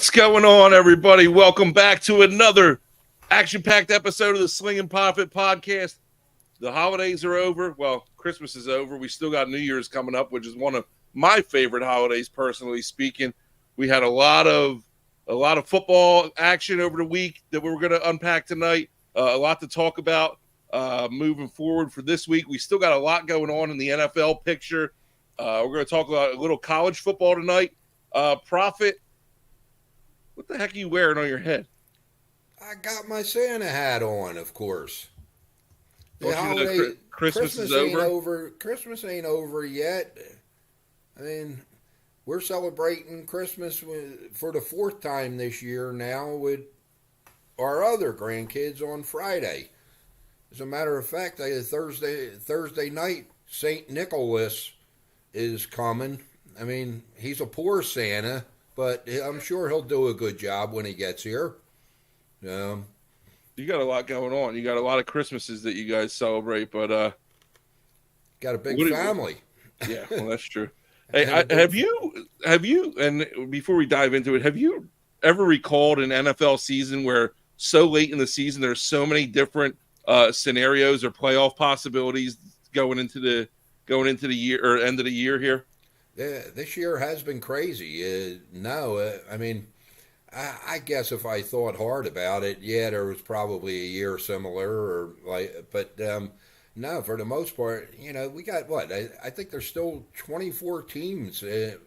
What's going on, everybody? Welcome back to another action-packed episode of the Sling and Proffet podcast. The holidays are over. Well, Christmas is over. We still got New Year's coming up, which is one of my favorite holidays, personally speaking. We had a lot of football action over the week that we're going to unpack tonight. A lot to talk about moving forward for this week. We still got a lot going on in the NFL picture. We're going to talk about a little college football tonight. Proffet, what the heck are you wearing on your head? I got my Santa hat on, of course. The Christmas is ain't over. Christmas ain't over yet. I mean, we're celebrating Christmas for the fourth time this year now with our other grandkids on Friday. As a matter of fact, Thursday night, St. Nicholas is coming. I mean, he's a poor Santa, but I'm sure he'll do a good job when he gets here. You got a lot going on. You got a lot of Christmases that you guys celebrate, but got a big family. Yeah, well, that's true. Hey, have you? And before we dive into it, have you ever recalled an NFL season where so late in the season there's so many different scenarios or playoff possibilities going into the year or end of the year here? Yeah, this year has been crazy. I mean, I guess if I thought hard about it, yeah, there was probably a year similar, but no, for the most part, we got what? I think there's still 24 teams,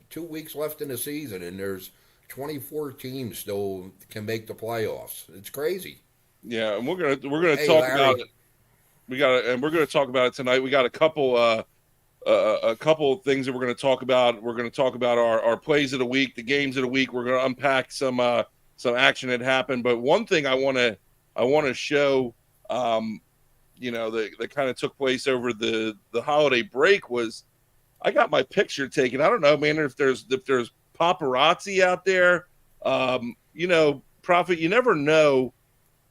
2 weeks left in the season, and there's 24 teams still can make the playoffs. It's crazy. Yeah, and we're gonna talk about it. We're gonna talk about it tonight. We got a couple of things that we're going to talk about. We're going to talk about our plays of the week, the games of the week. We're going to unpack some action that happened. But one thing I want to show, that kind of took place over the holiday break was I got my picture taken. I don't know, man, if there's paparazzi out there. Proffet, you never know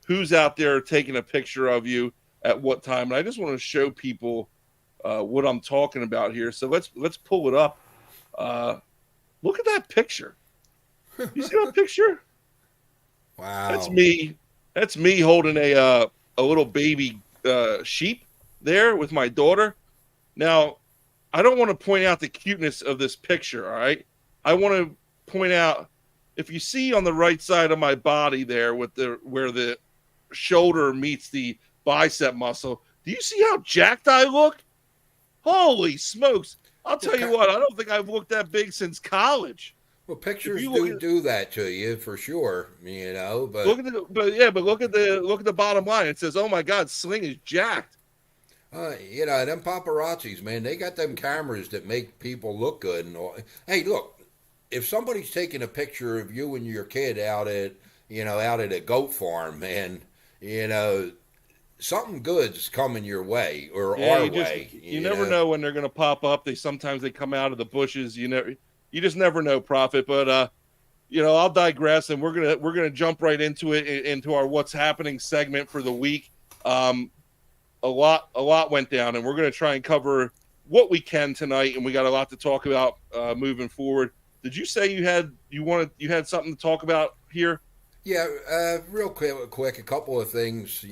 who's out there taking a picture of you at what time. And I just want to show people what I'm talking about here. So let's pull it up. Look at that picture. You see that picture? Wow. That's me holding a little baby sheep there with my daughter. Now, I don't want to point out the cuteness of this picture, all right? I want to point out, if you see on the right side of my body there where the shoulder meets the bicep muscle, do you see how jacked I look? Holy smokes. I'll tell you what, I don't think I've looked that big since college. Well, pictures do that to you for sure, but look at the bottom line. It says, "Oh my God, Sling is jacked." Them paparazzis, man, they got them cameras that make people look good and all. Hey, look, if somebody's taking a picture of you and your kid out at a goat farm, man, something good's coming your way or our way. You never know when they're going to pop up. Sometimes they come out of the bushes. You just never know, Proffet. But I'll digress, and we're gonna jump right into it, into our what's happening segment for the week. A lot went down, and we're gonna try and cover what we can tonight, and we got a lot to talk about moving forward. Did you say you had something to talk about here? Yeah, real quick, a couple of things.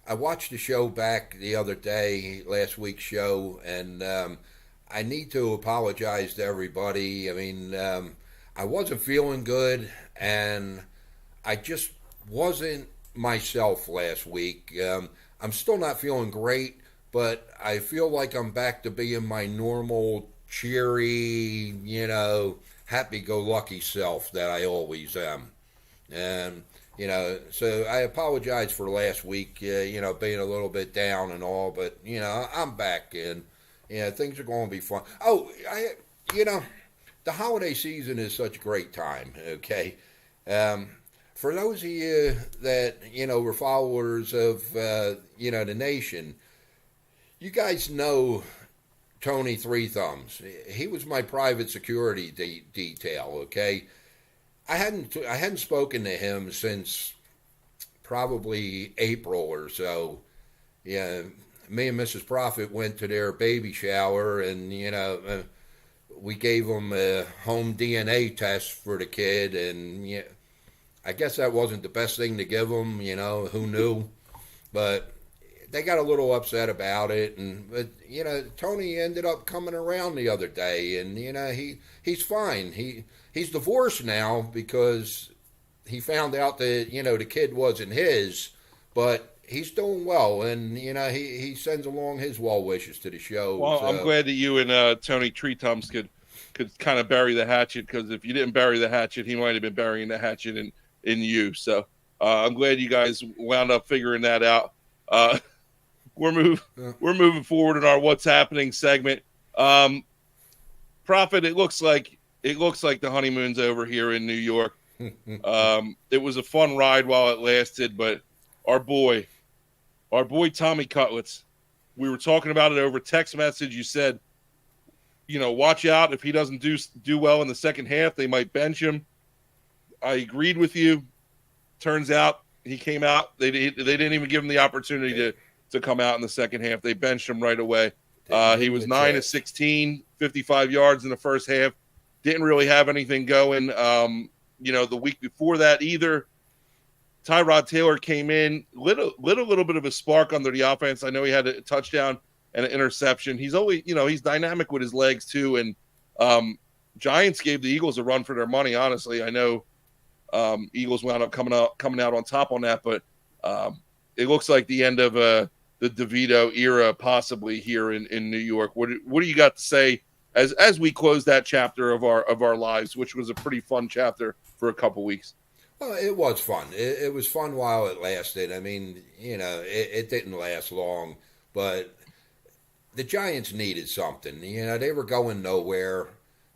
I watched the show back the other day, last week's show, and I need to apologize to everybody. I mean, I wasn't feeling good, and I just wasn't myself last week. I'm still not feeling great, but I feel like I'm back to being my normal, cheery, happy-go-lucky self that I always am. And, so I apologize for last week, being a little bit down and all, but, I'm back and, things are going to be fun. Oh, the holiday season is such a great time, okay? For those of you that, were followers of, the nation, you guys know Tony Three Thumbs. He was my private security detail, okay? I hadn't spoken to him since probably April or so. Yeah, me and Mrs. Proffet went to their baby shower, and we gave him a home DNA test for the kid, and yeah, I guess that wasn't the best thing to give him. Who knew? But they got a little upset about it, but Tony ended up coming around the other day, and he's fine. He's divorced now because he found out that the kid wasn't his, but he's doing well, and he sends along his well wishes to the show. Well, So. I'm glad that you and Tony Treetums could kind of bury the hatchet, because if you didn't bury the hatchet, he might have been burying the hatchet in you. So I'm glad you guys wound up figuring that out. We're moving forward in our What's Happening segment. Proffet, it looks like the honeymoon's over here in New York. It was a fun ride while it lasted, but our boy Tommy Cutlets, we were talking about it over text message. You said, watch out if he doesn't do well in the second half, they might bench him. I agreed with you. Turns out he came out. They didn't even give him the opportunity to come out in the second half. They benched him right away. He was 9 of 16, 55 yards in the first half. Didn't really have anything going. The week before that either. Tyrod Taylor came in, lit a little bit of a spark under the offense. I know he had a touchdown and an interception. He's always, he's dynamic with his legs too. And Giants gave the Eagles a run for their money. Honestly, I know Eagles wound up coming out on top on that, but it looks like the end of the DeVito era possibly here in New York. What do you got to say as we close that chapter of our lives, which was a pretty fun chapter for a couple weeks? Well, it was fun. It was fun while it lasted. I mean, it didn't last long, but the Giants needed something. They were going nowhere.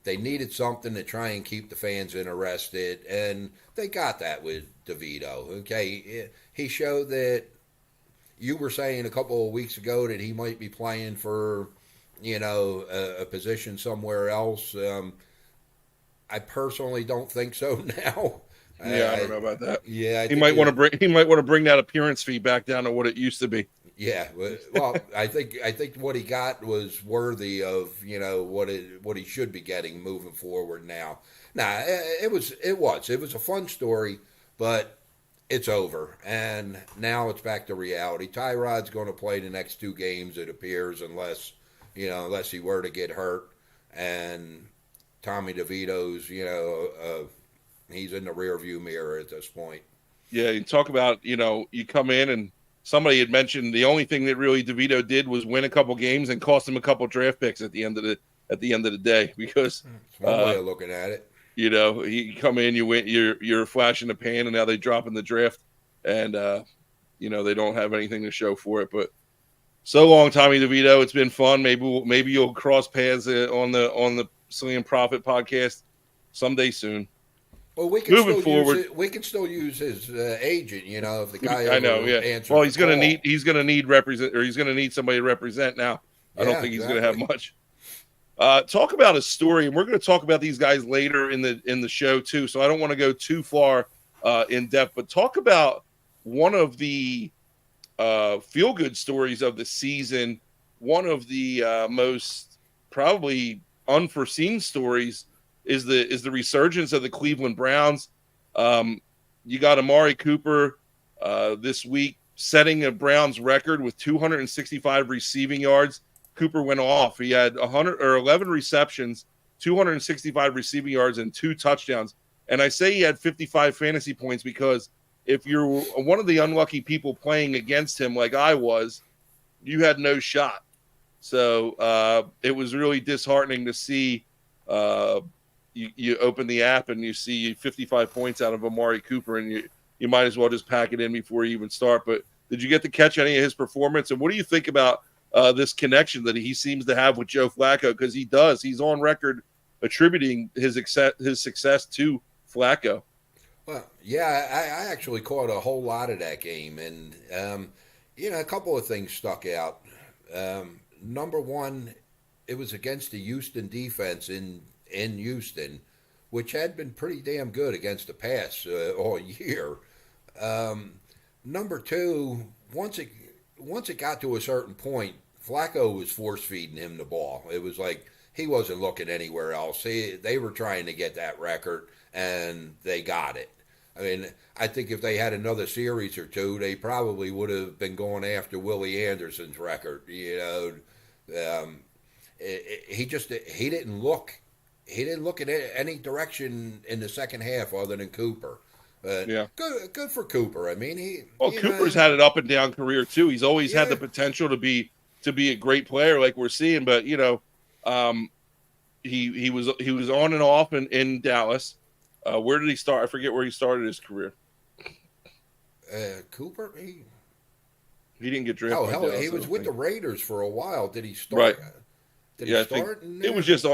They needed something to try and keep the fans interested, and they got that with DeVito. Okay, he showed that. You were saying a couple of weeks ago that he might be playing for, a position somewhere else. I personally don't think so now. Yeah, I don't know about that. Yeah, he might want to bring that appearance fee back down to what it used to be. Yeah, well, I think what he got was worthy of what he should be getting moving forward now. Nah, it was a fun story, but it's over, and now it's back to reality. Tyrod's going to play the next 2 games, it appears, unless he were to get hurt, and Tommy DeVito's he's in the rearview mirror at this point. Yeah, you talk about you come in, and somebody had mentioned the only thing that really DeVito did was win a couple games and cost him a couple draft picks at the end of the day, because it's one way of looking at it. He come in, you win, you're a flash in the pan, and now they drop in the draft, and they don't have anything to show for it. But so long, Tommy DeVito. It's been fun. Maybe you'll cross paths on the Sling and Proffet podcast someday soon. Well, we can still use his agent. If the guy I know, yeah. Well, he's gonna need somebody to represent now. I don't think he's gonna have much. Talk about a story, and we're going to talk about these guys later in the show too. So I don't want to go too far in depth, but talk about one of the feel good stories of the season. One of the most probably unforeseen stories is the resurgence of the Cleveland Browns. You got Amari Cooper this week setting a Browns record with 265 receiving yards. Cooper went off. He had 11 receptions, 265 receiving yards, and 2 touchdowns. And I say he had 55 fantasy points because if you're one of the unlucky people playing against him like I was, you had no shot. So it was really disheartening to see you open the app and you see 55 points out of Amari Cooper, and you might as well just pack it in before you even start. But did you get to catch any of his performance? And what do you think about this connection that he seems to have with Joe Flacco? Because he's on record attributing his success to Flacco. Well, yeah, I actually caught a whole lot of that game, and a couple of things stuck out. Number one, it was against the Houston defense in Houston, which had been pretty damn good against the pass all year. Number two, once it got to a certain point, Flacco was force feeding him the ball. It was like he wasn't looking anywhere else. They were trying to get that record, and they got it. I mean, I think if they had another series or two, they probably would have been going after Willie Anderson's record. He didn't look. He didn't look in any direction in the second half other than Cooper. But Yeah. good for Cooper. I mean, Cooper's had an up and down career too. He's always had the potential to be a great player, like we're seeing. But he was on and off in Dallas. Where did he start? I forget where he started his career. Cooper, he didn't get drafted. Hell, he was with the Raiders for a while. Did he start? Right. Did he start? It was just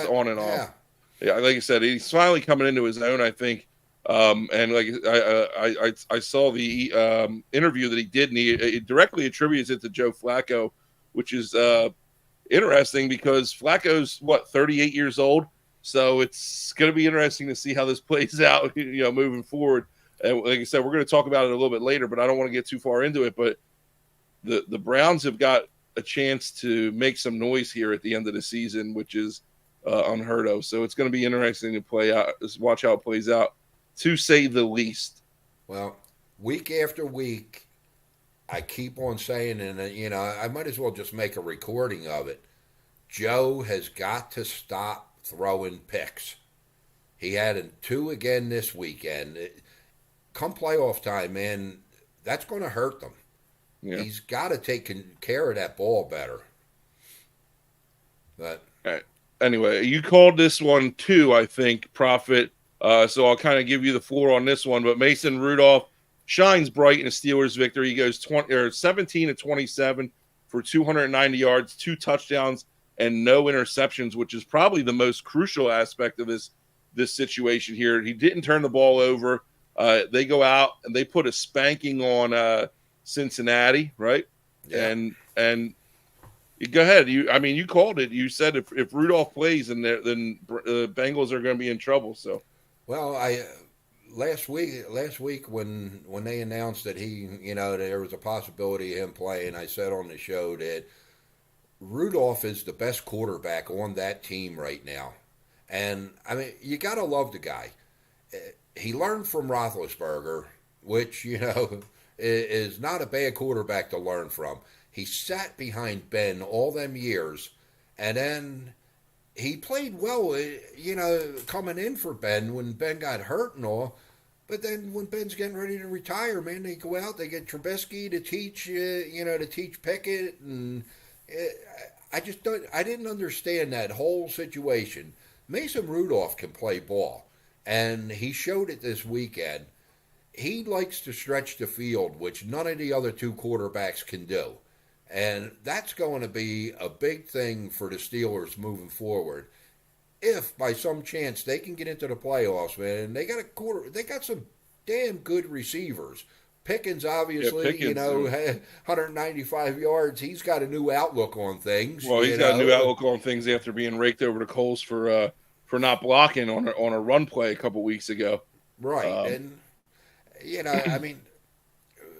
on and off. Yeah, like I said, he's finally coming into his own, I think. And like I saw the interview that he did, and he directly attributes it to Joe Flacco, which is interesting because Flacco's 38 years old, so it's going to be interesting to see how this plays out, moving forward. And like I said, we're going to talk about it a little bit later, but I don't want to get too far into it. But the Browns have got a chance to make some noise here at the end of the season, which is unheard of. So it's going to be interesting to watch how it plays out, to say the least. Well, week after week, I keep on saying, and I might as well just make a recording of it. Joe has got to stop throwing picks. He had 2 again this weekend. Come playoff time, man, that's going to hurt them. Yeah. He's got to take care of that ball better. But anyway, you called this one too, I think, Proffet. So I'll kind of give you the floor on this one. But Mason Rudolph shines bright in a Steelers victory. He goes 17 of 27 for 290 yards, 2 touchdowns, and no interceptions, which is probably the most crucial aspect of this situation here. He didn't turn the ball over. They go out and they put a spanking on Cincinnati, right? Yeah. And you go ahead. You called it. You said if Rudolph plays, then the Bengals are going to be in trouble. So, well, last week when they announced that there was a possibility of him playing, I said on the show that Rudolph is the best quarterback on that team right now, and I mean you got to love the guy. He learned from Roethlisberger, which is not a bad quarterback to learn from. He sat behind Ben all them years, and then he played well, coming in for Ben when Ben got hurt and all. But then when Ben's getting ready to retire, man, they go out, they get Trubisky to teach Pickett, and I didn't understand that whole situation. Mason Rudolph can play ball, and he showed it this weekend. He likes to stretch the field, which none of the other 2 quarterbacks can do. And that's going to be a big thing for the Steelers moving forward. If by some chance they can get into the playoffs, man, they got some damn good receivers. Pickens, obviously, 195 yards. He's got a new outlook on things. Well, he's got a new outlook on things after being raked over the coals for not blocking on a run play a couple weeks ago. Right, and I mean,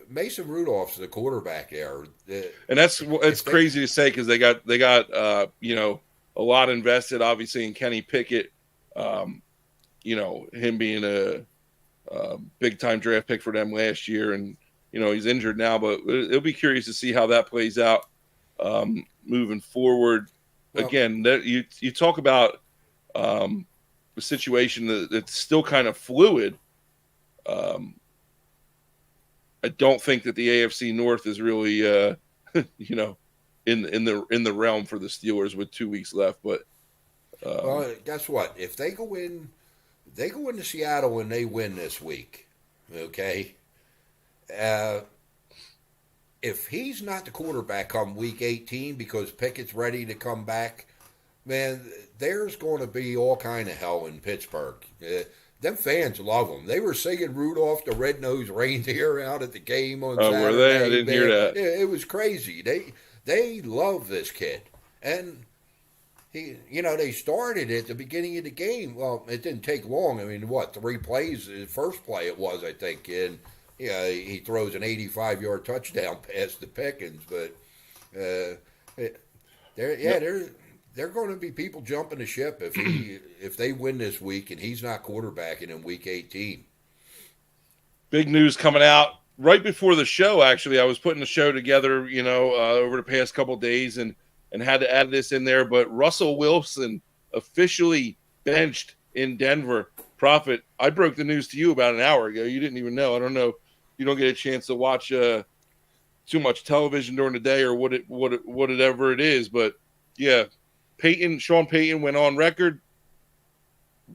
Mason Rudolph's the quarterback there, and it's crazy to say because they got a lot invested, obviously, in Kenny Pickett. Him being a big time draft pick for them last year, and he's injured now, but it'll be curious to see how that plays out moving forward. Well, again, you talk about the situation that's still kind of fluid. I don't think that the AFC North is really, in the realm for the Steelers with 2 weeks left. But well, guess what? If they go into Seattle and they win this week, okay. If he's not the quarterback come week 18 because Pickett's ready to come back, man, there's going to be all kind of hell in Pittsburgh. Them fans love him. They were singing Rudolph the Red-Nosed Reindeer out at the game on Saturday. Were they? I didn't hear that. It was crazy. They love this kid. And they started at the beginning of the game. Well, it didn't take long. I mean, 3 plays? The first play it was, I think. And he throws an 85-yard touchdown pass to Pickens. But There are going to be people jumping the ship if they win this week and he's not quarterbacking in week 18. Big news coming out right before the show. Actually, I was putting the show together, over the past couple of days, and had to add this in there. But Russell Wilson officially benched in Denver. Prophet, I broke the news to you about an hour ago. You didn't even know. I don't know. You don't get a chance to watch too much television during the day or whatever it is. But yeah, Sean Payton went on record.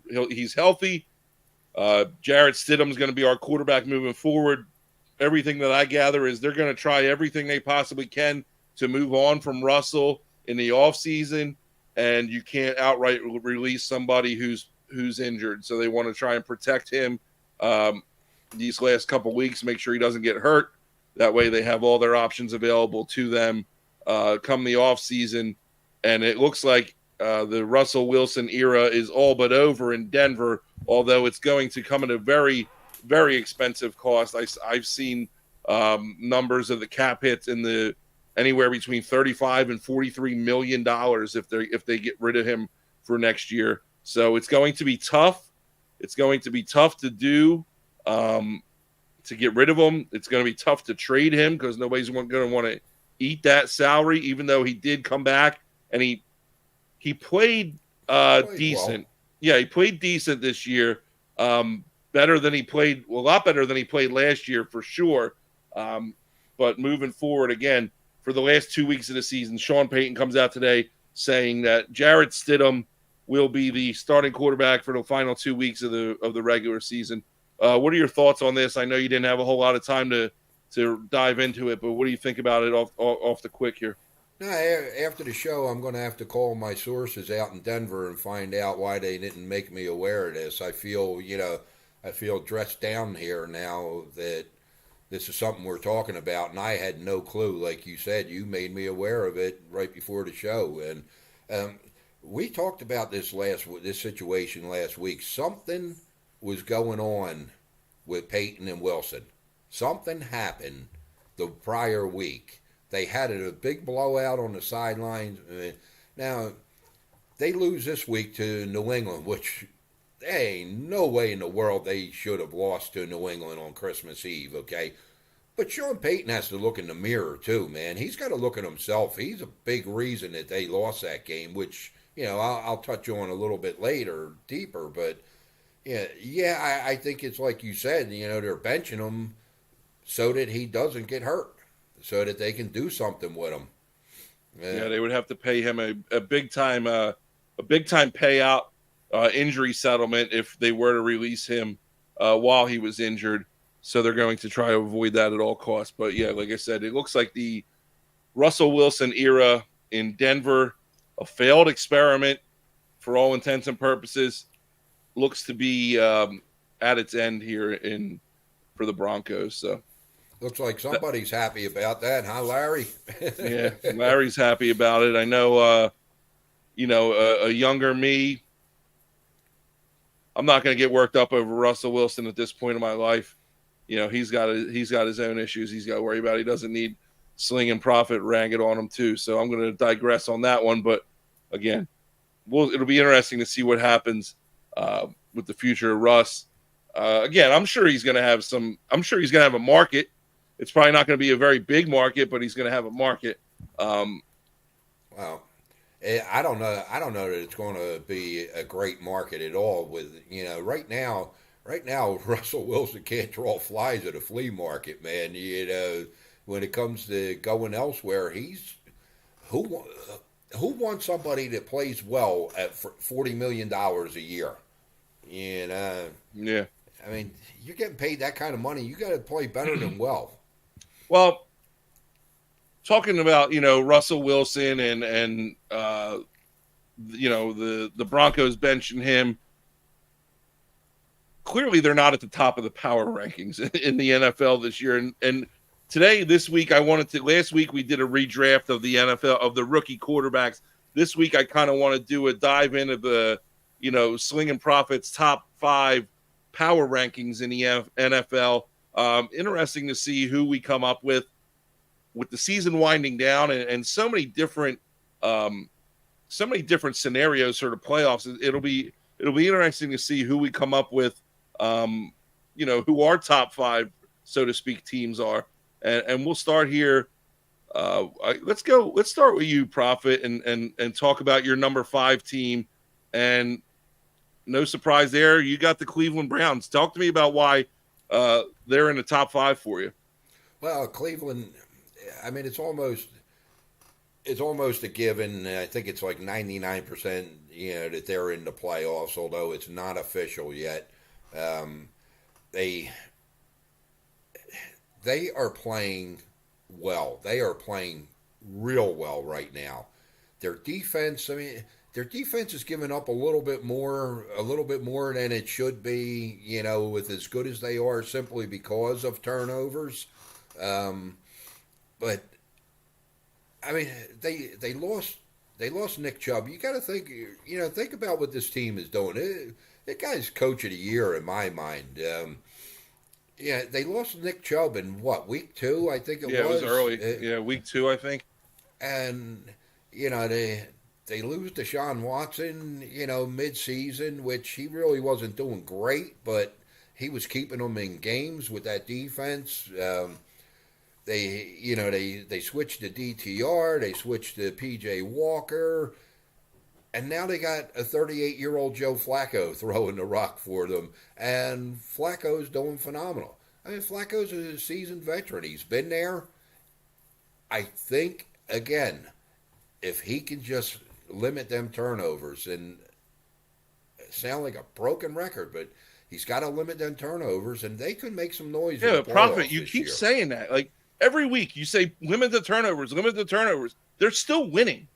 He's healthy. Jarrett Stidham's going to be our quarterback moving forward. Everything that I gather is they're going to try everything they possibly can to move on from Russell in the offseason, and you can't outright release somebody who's injured. So they want to try and protect him these last couple weeks, make sure he doesn't get hurt. That way they have all their options available to them come the offseason. And it looks like the Russell Wilson era is all but over in Denver, although it's going to come at a very, very expensive cost. I've seen numbers of the cap hits in the anywhere between $35 and $43 million if they get rid of him for next year. So it's going to be tough. It's going to be tough to do to get rid of him. It's going to be tough to trade him because nobody's going to want to eat that salary, even though he did come back and he played decent. Well. Yeah, he played decent this year. Better than he played, a lot better than he played last year for sure. But moving forward, again, for the last 2 weeks of the season, Sean Payton comes out today saying that Jarrett Stidham will be the starting quarterback for the final 2 weeks of the regular season. What are your thoughts on this? I know you didn't have a whole lot of time to dive into it, but what do you think about it off the quick here? No, after the show, I'm going to have to call my sources out in Denver and find out why they didn't make me aware of this. I feel dressed down here now that this is something we're talking about, and I had no clue. Like you said, you made me aware of it right before the show, and we talked about this situation last week. Something was going on with Peyton and Wilson. Something happened the prior week. They had a big blowout on the sidelines. Now, they lose this week to New England, which there ain't no way in the world they should have lost to New England on Christmas Eve, okay? But Sean Payton has to look in the mirror, too, man. He's got to look at himself. He's a big reason that they lost that game, which, I'll touch on a little bit later, deeper. But, I think it's like you said, they're benching him so that he doesn't get hurt, so that they can do something with him. Yeah, they would have to pay him a big time payout injury settlement if they were to release him while he was injured. So they're going to try to avoid that at all costs. But yeah, like I said, it looks like the Russell Wilson era in Denver, a failed experiment for all intents and purposes, looks to be at its end here for the Broncos. So. Looks like somebody's happy about that, huh, Larry? Yeah, Larry's happy about it. I know, a younger me, I'm not going to get worked up over Russell Wilson at this point in my life. He's got his own issues he's got to worry about. He doesn't need Sling and Proffet ragged on him too. So I'm going to digress on that one. But again, it'll be interesting to see what happens with the future of Russ. Again, I'm sure he's going to have a market. It's probably not going to be a very big market, but he's going to have a market. Well, I don't know. I don't know that it's going to be a great market at all. With right now, Russell Wilson can't draw flies at a flea market, man. When it comes to going elsewhere, who wants somebody that plays well at $40 million a year? Yeah. I mean, you're getting paid that kind of money. You got to play better than well. Well, talking about Russell Wilson and the Broncos benching him, clearly they're not at the top of the power rankings in the NFL this year. And this week last week we did a redraft of the NFL of the rookie quarterbacks. This week I kind of want to do a dive into the Sling'n Proffet's top 5 power rankings in the NFL. Interesting to see who we come up with the season winding down and so many different so many different scenarios for the playoffs. It'll be interesting to see who we come up with. Who our top 5, so to speak, teams are, and we'll start here. Let's go. Let's start with you, Prophet, and talk about your number 5 team. And no surprise there, you got the Cleveland Browns. Talk to me about why they're in the top 5 for you. Well, Cleveland, I mean, it's almost a given. I think it's like 99%, that they're in the playoffs, although it's not official yet. They are playing well. They are playing real well right now. Their defense, their defense is giving up a little bit more than it should be, with as good as they are, simply because of turnovers. But I mean, they lost Nick Chubb. You got to think about what this team is doing. That guy's coach of the year in my mind. They lost Nick Chubb in week 2, I think it was. Yeah, it was early. Week 2, I think. And they lose Deshaun Watson, mid-season, which he really wasn't doing great, but he was keeping them in games with that defense. They switched to DTR, they switched to PJ Walker, and now they got a 38-year-old Joe Flacco throwing the rock for them, and Flacco's doing phenomenal. I mean, Flacco's a seasoned veteran. He's been there. I think, again, if he can just limit them turnovers, and sound like a broken record, but he's got to limit them turnovers, and they could make some noise. Yeah, Prophet, you keep saying that. Like, every week you say, limit the turnovers. They're still winning.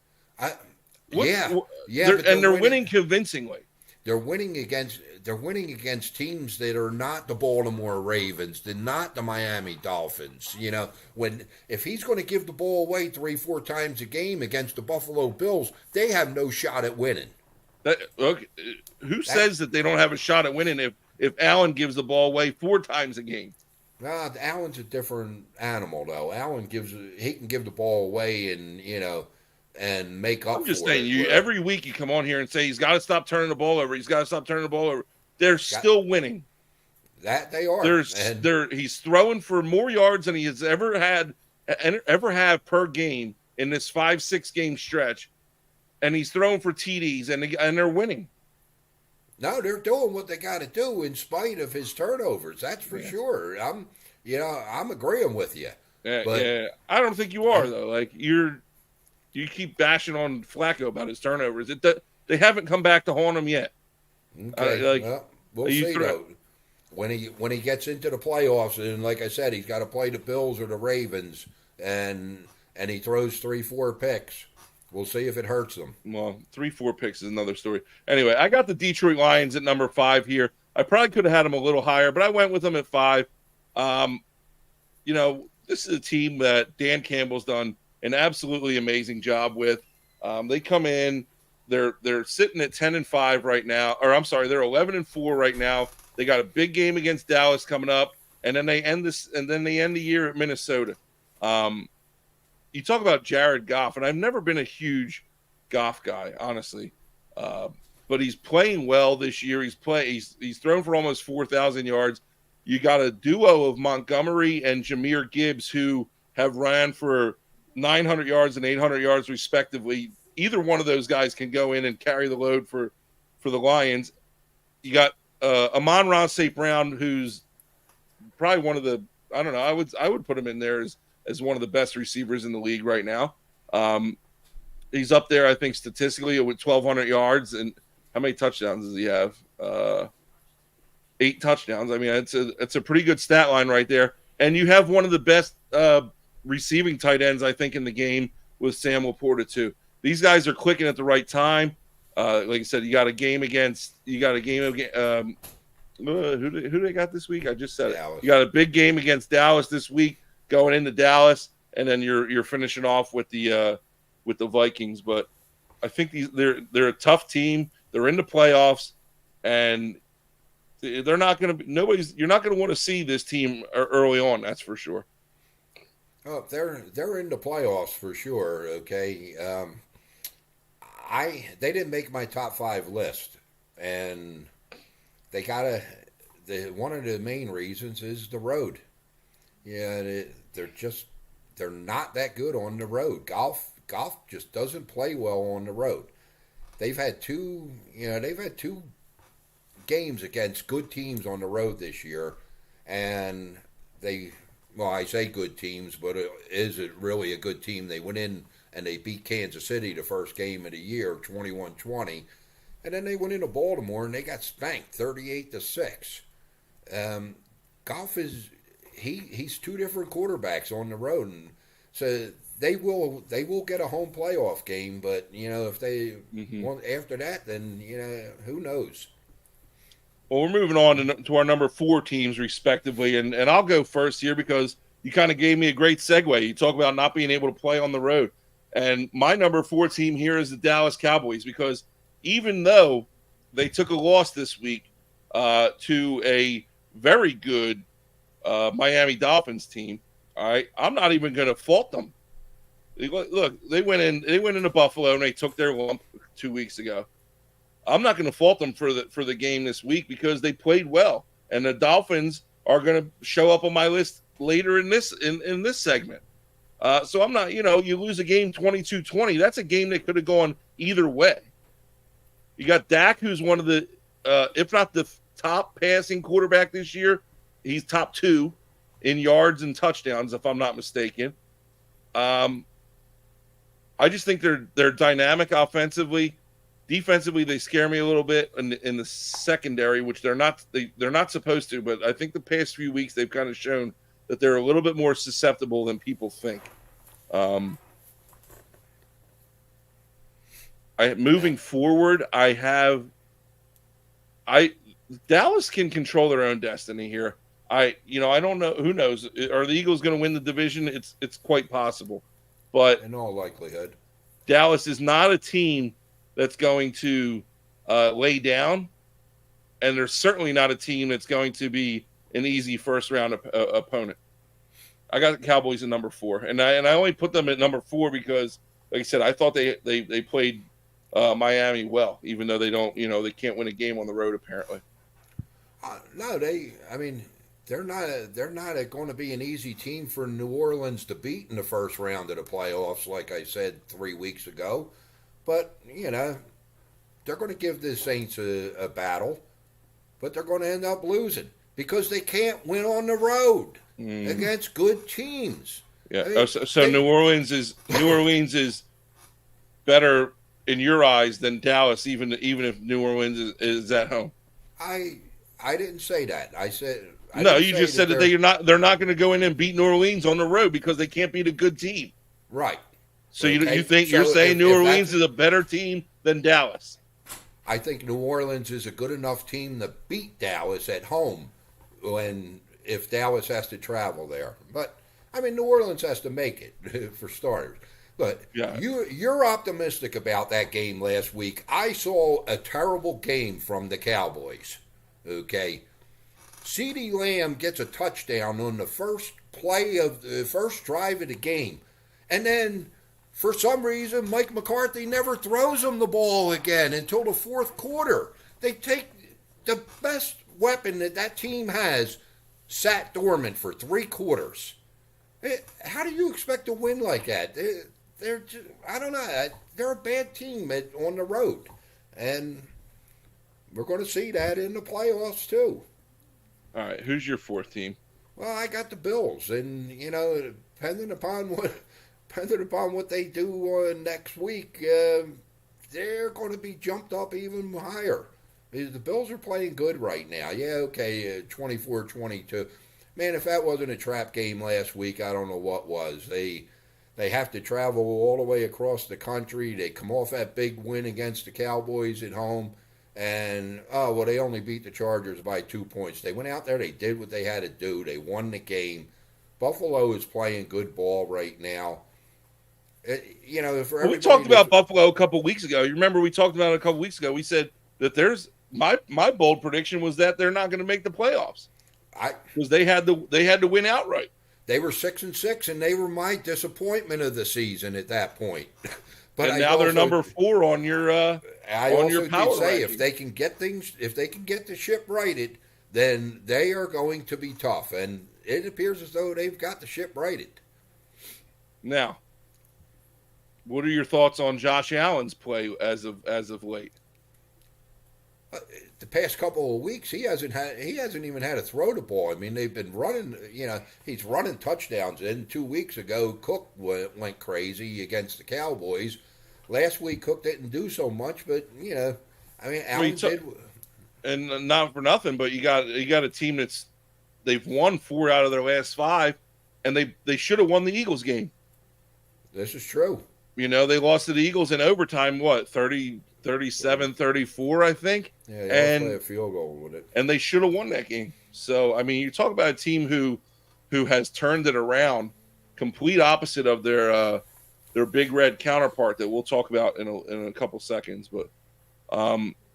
They're winning convincingly. They're winning against teams that are not the Baltimore Ravens, they're not the Miami Dolphins. If he's going to give the ball away 3-4 times a game against the Buffalo Bills, they have no shot at winning. Who says that they don't have a shot at winning if Allen gives the ball away 4 times a game? Nah, Allen's a different animal, though. Allen he can give the ball away and make up for it. I'm just saying, every week you come on here and say he's got to stop turning the ball over. They're still winning. That they are. He's throwing for more yards than he has ever have per game in this 5-6 game stretch, and he's throwing for TDs, and they're winning. No, they're doing what they got to do in spite of his turnovers. That's for sure. I'm agreeing with you. Yeah, I don't think you are though. Like you keep bashing on Flacco about his turnovers. They haven't come back to haunt him yet. Okay. We'll see though. When he gets into the playoffs, and like I said, he's got to play the Bills or the Ravens, and he throws 3-4 picks. We'll see if it hurts them. Well, 3-4 picks is another story. Anyway, I got the Detroit Lions at number 5 here. I probably could have had them a little higher, but I went with them at 5. This is a team that Dan Campbell's done an absolutely amazing job with. They come in, they're sitting at 10-5 right now, or I'm sorry, they're 11-4 right now. They got a big game against Dallas coming up, and then they end the year at Minnesota. You talk about Jared Goff, and I've never been a huge Goff guy, honestly, but he's playing well this year. He's thrown for almost 4,000 yards. You got a duo of Montgomery and Jahmyr Gibbs who have ran for 900 yards and 800 yards respectively. Either one of those guys can go in and carry the load for the Lions. You got Amon-Ra St. Brown, who's probably one of the, I don't know, I would put him in there as one of the best receivers in the league right now. He's up there, I think, statistically with 1,200 yards. And how many touchdowns does he have? 8 touchdowns. I mean, it's a pretty good stat line right there. And you have one of the best receiving tight ends, I think, in the game with Sam Laporta too. These guys are clicking at the right time. Like I said, you got a game against. Who do they got this week? I just said Dallas. You got a big game against Dallas this week, going into Dallas, and then you're finishing off with the Vikings. But I think they're a tough team. They're in the playoffs, and they're not going to be you're not going to want to see this team early on. That's for sure. Oh, they're in the playoffs for sure. Okay, they didn't make my top 5 list, and they gotta. One of the main reasons is the road. Yeah, they're not that good on the road. Golf just doesn't play well on the road. They've had two games against good teams on the road this year, and I say good teams, but is it really a good team? They went in and they beat Kansas City the first game of the year, 21-20, and then they went into Baltimore and they got spanked 38-6. Golf is he's two different quarterbacks on the road, and so they will get a home playoff game. But if they want after that, then who knows. Well, we're moving on to our number 4 teams, respectively, and I'll go first here because you kind of gave me a great segue. You talk about not being able to play on the road, and my number 4 team here is the Dallas Cowboys, because even though they took a loss this week to a very good Miami Dolphins team, all right, I'm not even going to fault them. Look, they went into Buffalo and they took their lump 2 weeks ago. I'm not going to fault them for the game this week because they played well, and the Dolphins are going to show up on my list later in this segment. So I'm not, you lose a game 22-20. That's a game that could have gone either way. You got Dak, who's one of the, if not the top passing quarterback this year, he's top 2 in yards and touchdowns, if I'm not mistaken. I just think they're dynamic offensively. Defensively, they scare me a little bit in the secondary, which they're not supposed to. But I think the past few weeks they've kind of shown that they're a little bit more susceptible than people think. Moving forward, Dallas can control their own destiny here. I don't know. Who knows? Are the Eagles going to win the division? It's quite possible, but in all likelihood, Dallas is not a team that's going to lay down, and they're certainly not a team that's going to be an easy first-round opponent. I got the Cowboys at number 4, and I only put them at number 4 because, like I said, I thought they played Miami well, even though they don't, they can't win a game on the road apparently. No, they're not going to be an easy team for New Orleans to beat in the first round of the playoffs, like I said 3 weeks ago. But, they're going to give the Saints a battle, but they're going to end up losing because they can't win on the road against good teams. Yeah. New Orleans is better in your eyes than Dallas, even if New Orleans is at home. I didn't say that. You just said that they're not going to go in and beat New Orleans on the road because they can't beat a good team. Right. So you think you're saying New Orleans is a better team than Dallas? I think New Orleans is a good enough team to beat Dallas at home if Dallas has to travel there. But New Orleans has to make it for starters. But yeah. You're optimistic about that game last week. I saw a terrible game from the Cowboys. Okay. CeeDee Lamb gets a touchdown on the first play of the first drive of the game. And then for some reason, Mike McCarthy never throws him the ball again until the fourth quarter. They take the best weapon that team has, sat dormant for 3 quarters. How do you expect to win like that? I don't know. They're a bad team on the road. And we're going to see that in the playoffs, too. All right. Who's your 4th team? Well, I got the Bills. And, depending upon what they do next week, they're going to be jumped up even higher. The Bills are playing good right now. Yeah, okay, 24-22. Man, if that wasn't a trap game last week, I don't know what was. They have to travel all the way across the country. They come off that big win against the Cowboys at home. And, they only beat the Chargers by 2 points. They went out there. They did what they had to do. They won the game. Buffalo is playing good ball right now. We talked about Buffalo a couple weeks ago. You remember we talked about it a couple weeks ago. We said that there's my bold prediction was that they're not going to make the playoffs because they had to win outright. They were 6-6, and they were my disappointment of the season at that point. But and now they're number 4 on your I on also your power did say ranking. if they can get the ship righted, then they are going to be tough, and it appears as though they've got the ship righted. Now, what are your thoughts on Josh Allen's play as of late? The past couple of weeks, he hasn't even had to throw the ball. I mean, they've been running. He's running touchdowns. And 2 weeks ago, Cook went crazy against the Cowboys. Last week, Cook didn't do so much, but I mean, Allen did. And not for nothing, but you got a team they've won 4 out of their last 5, and they should have won the Eagles game. This is true. They lost to the Eagles in overtime. What 37-34, I think. Yeah, they play a field goal with it, and they should have won that game. So I mean, you talk about a team who has turned it around, complete opposite of their big red counterpart that we'll talk about in a couple seconds. But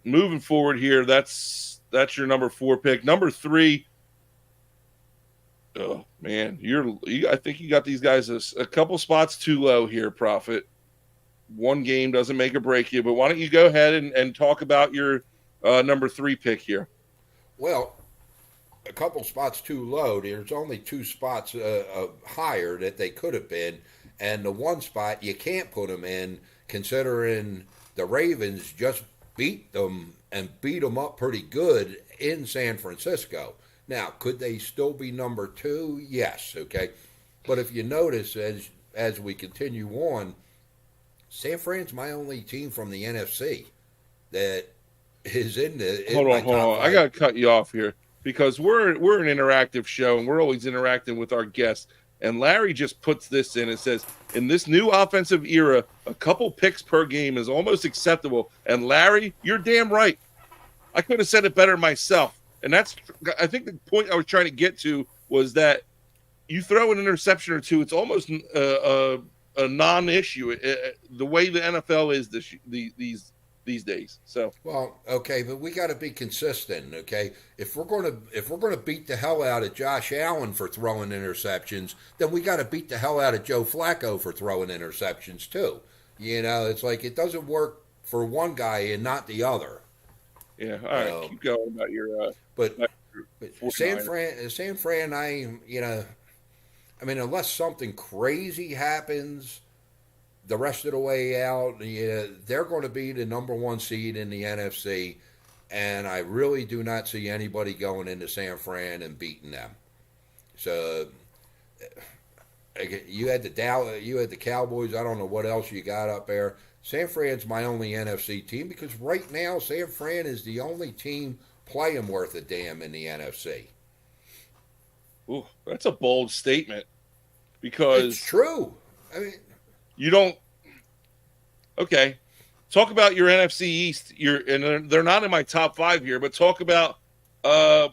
moving forward here, that's your number 4 pick. Number 3. Oh man, I think you got these guys a couple spots too low here, Proffet. One game doesn't make or break you, but why don't you go ahead and talk about your number 3 pick here? Well, a couple spots too low. There's only 2 spots higher that they could have been, and the one spot you can't put them in, considering the Ravens just beat them up pretty good in San Francisco. Now, could they still be number 2? Yes, okay. But if you notice, as we continue on, San Fran's my only team from the NFC that is in the. Hold on. I got to cut you off here because we're an interactive show and we're always interacting with our guests. And Larry just puts this in and says, in this new offensive era, a couple picks per game is almost acceptable. And Larry, you're damn right. I could have said it better myself. And I think the point I was trying to get to was that you throw an interception or two, it's almost a non-issue. The way the NFL is these days. So well, okay, but we got to be consistent. Okay, if we're gonna beat the hell out of Josh Allen for throwing interceptions, then we got to beat the hell out of Joe Flacco for throwing interceptions too. It's like it doesn't work for one guy and not the other. Yeah, all right. Keep going about your. But San Fran, I mean, unless something crazy happens, the rest of the way out, they're going to be the number 1 seed in the NFC, and I really do not see anybody going into San Fran and beating them. So you had the Cowboys. I don't know what else you got up there. San Fran's my only NFC team because right now San Fran is the only team playing worth a damn in the NFC. Ooh, that's a bold statement because it's true. I mean, you don't. Okay, talk about your NFC East. They're not in my top 5 here, but talk about the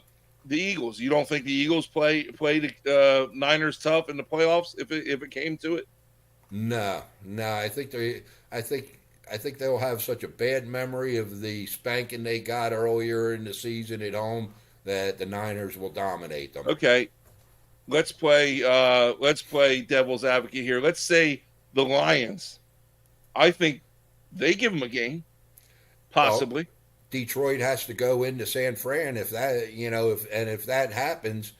Eagles. You don't think the Eagles play the Niners tough in the playoffs if it came to it? No. I think they'll have such a bad memory of the spanking they got earlier in the season at home that the Niners will dominate them. Okay, let's play devil's advocate here. Let's say the Lions. I think they give them a game, possibly. Well, Detroit has to go into San Fran if that that happens.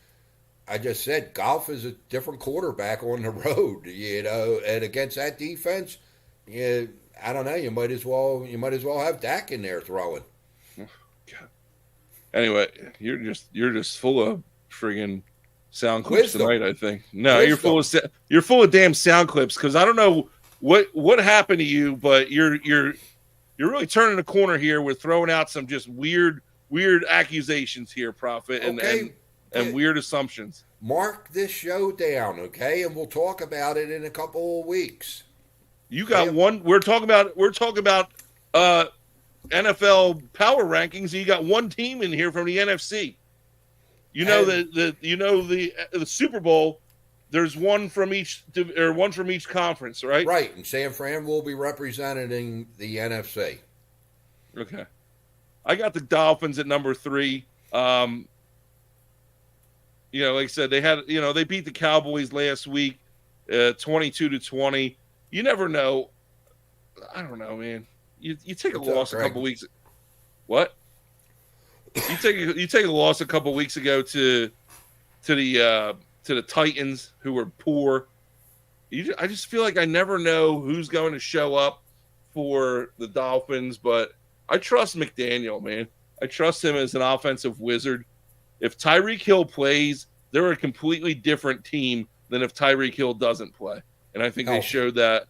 I just said Goff is a different quarterback on the road, and against that defense, I don't know. You might as well have Dak in there throwing. God. Anyway, you're just full of friggin' sound clips tonight. I think no, you're full of damn sound clips because I don't know what happened to you, but you're really turning the corner here with throwing out some just weird accusations here, Proffet, and weird assumptions. Mark this show down, okay, and we'll talk about it in a couple of weeks. You got one. We're talking about NFL power rankings. And you got one team in here from the NFC. The Super Bowl. There's one from each conference, right? Right, and San Fran will be representing the NFC. Okay, I got the Dolphins at number 3. Like I said, they beat the Cowboys last week, 22-20. You never know. I don't know, man. You take a What's loss up, a couple Greg? weeks. What? You take a loss a couple weeks ago to the to the Titans, who were poor. I just feel like I never know who's going to show up for the Dolphins, but I trust McDaniel, man. I trust him as an offensive wizard. If Tyreek Hill plays, they're a completely different team than if Tyreek Hill doesn't play, and I think they Healthy. showed that.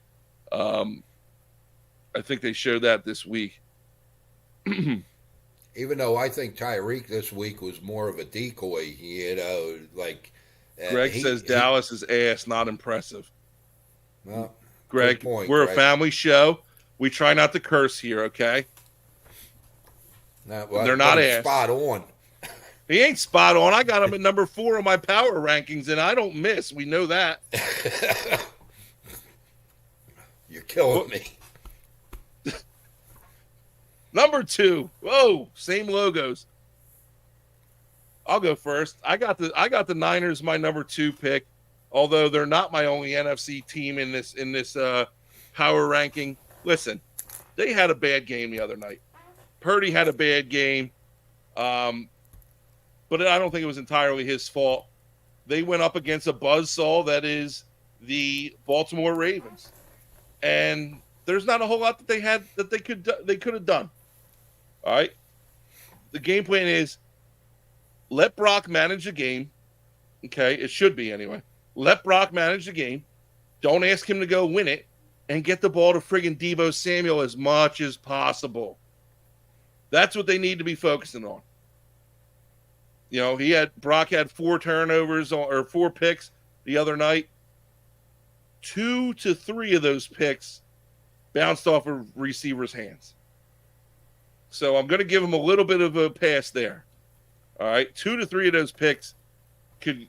I think they showed that this week. Even though I think Tyreek this week was more of a decoy, like Greg says he. Dallas is ass, not impressive. Well, good Greg, point, we're a Greg. family show. We try not to curse here, okay? No, well, They're but not he's ass. spot on. He ain't spot on. I got him at number 4 on my power rankings, and I don't miss. We know that. You're killing me. Number 2. Whoa, same logos. I'll go first. I got the Niners my number 2 pick, although they're not my only NFC team in this power ranking. Listen, they had a bad game the other night. Purdy had a bad game, but I don't think it was entirely his fault. They went up against a buzzsaw that is the Baltimore Ravens, and there's not a whole lot that they could have done. All right, the game plan is let Brock manage the game. Okay, it should be anyway. Let Brock manage the game. Don't ask him to go win it, and get the ball to friggin' Deebo Samuel as much as possible. That's what they need to be focusing on. You know, Brock had 4 turnovers or 4 picks the other night. 2 to 3 of those picks bounced off a receiver's hands. So I'm going to give him a little bit of a pass there. All right, 2 to 3 of those picks could,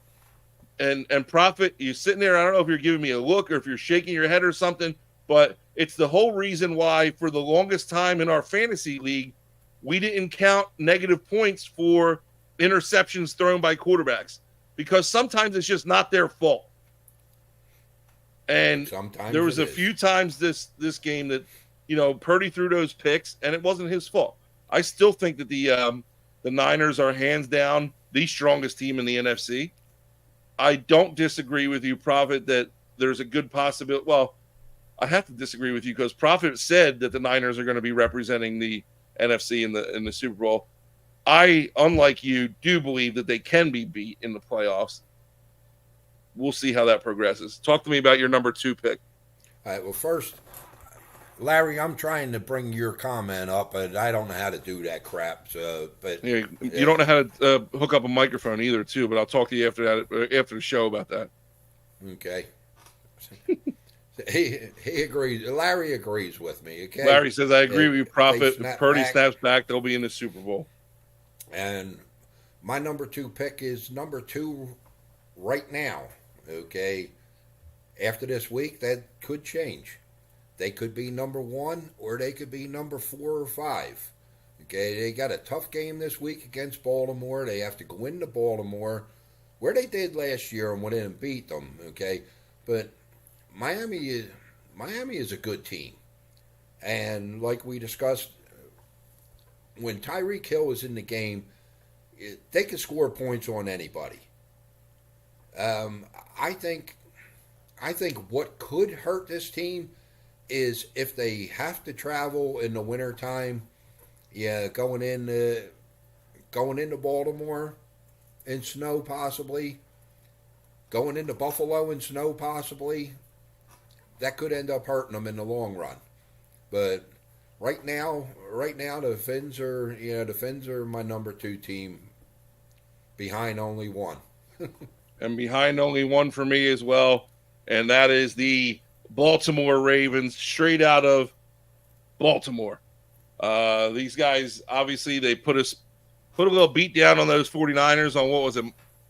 and Proffet, you're sitting there. I don't know if you're giving me a look or if you're shaking your head or something, but it's the whole reason why for the longest time in our fantasy league, we didn't count negative points for interceptions thrown by quarterbacks because sometimes it's just not their fault. And Sometimes there was a few times this game that, you know, Purdy threw those picks and it wasn't his fault. I still think that the Niners are hands down the strongest team in the NFC. I don't disagree with you, Proffet, that there's a good possibility. Well, I have to disagree with you because Proffet said that the Niners are going to be representing the NFC in the Super Bowl. I, unlike you, do believe that they can be beat in the playoffs. We'll see how that progresses. Talk to me about your number 2 pick. All right. Well, first, Larry, I'm trying to bring your comment up, but I don't know how to do that crap. So, but Yeah, you don't know how to hook up a microphone either, too. But I'll talk to you after the show about that. Okay. He agrees. Larry agrees with me. Okay. Larry says, "I agree with you, Proffet. If snap Purdy back. snaps back, they'll be in the Super Bowl." And my number 2 pick is number 2 right now. Okay. After this week, that could change. They could be number 1 or they could be number 4 or 5. Okay. They got a tough game this week against Baltimore. They have to go into Baltimore, where they did last year and went in and beat them. Okay. But Miami is a good team. And like we discussed, when Tyreek Hill is in the game, they can score points on anybody. I think what could hurt this team is if they have to travel in the wintertime, going into Baltimore in snow possibly, going into Buffalo in snow possibly, that could end up hurting them in the long run. But right now the Finns are my number 2 team, behind only one. And behind only one for me as well, and that is the Baltimore Ravens, straight out of Baltimore. These guys, obviously, they put a little beat down on those 49ers on what was it?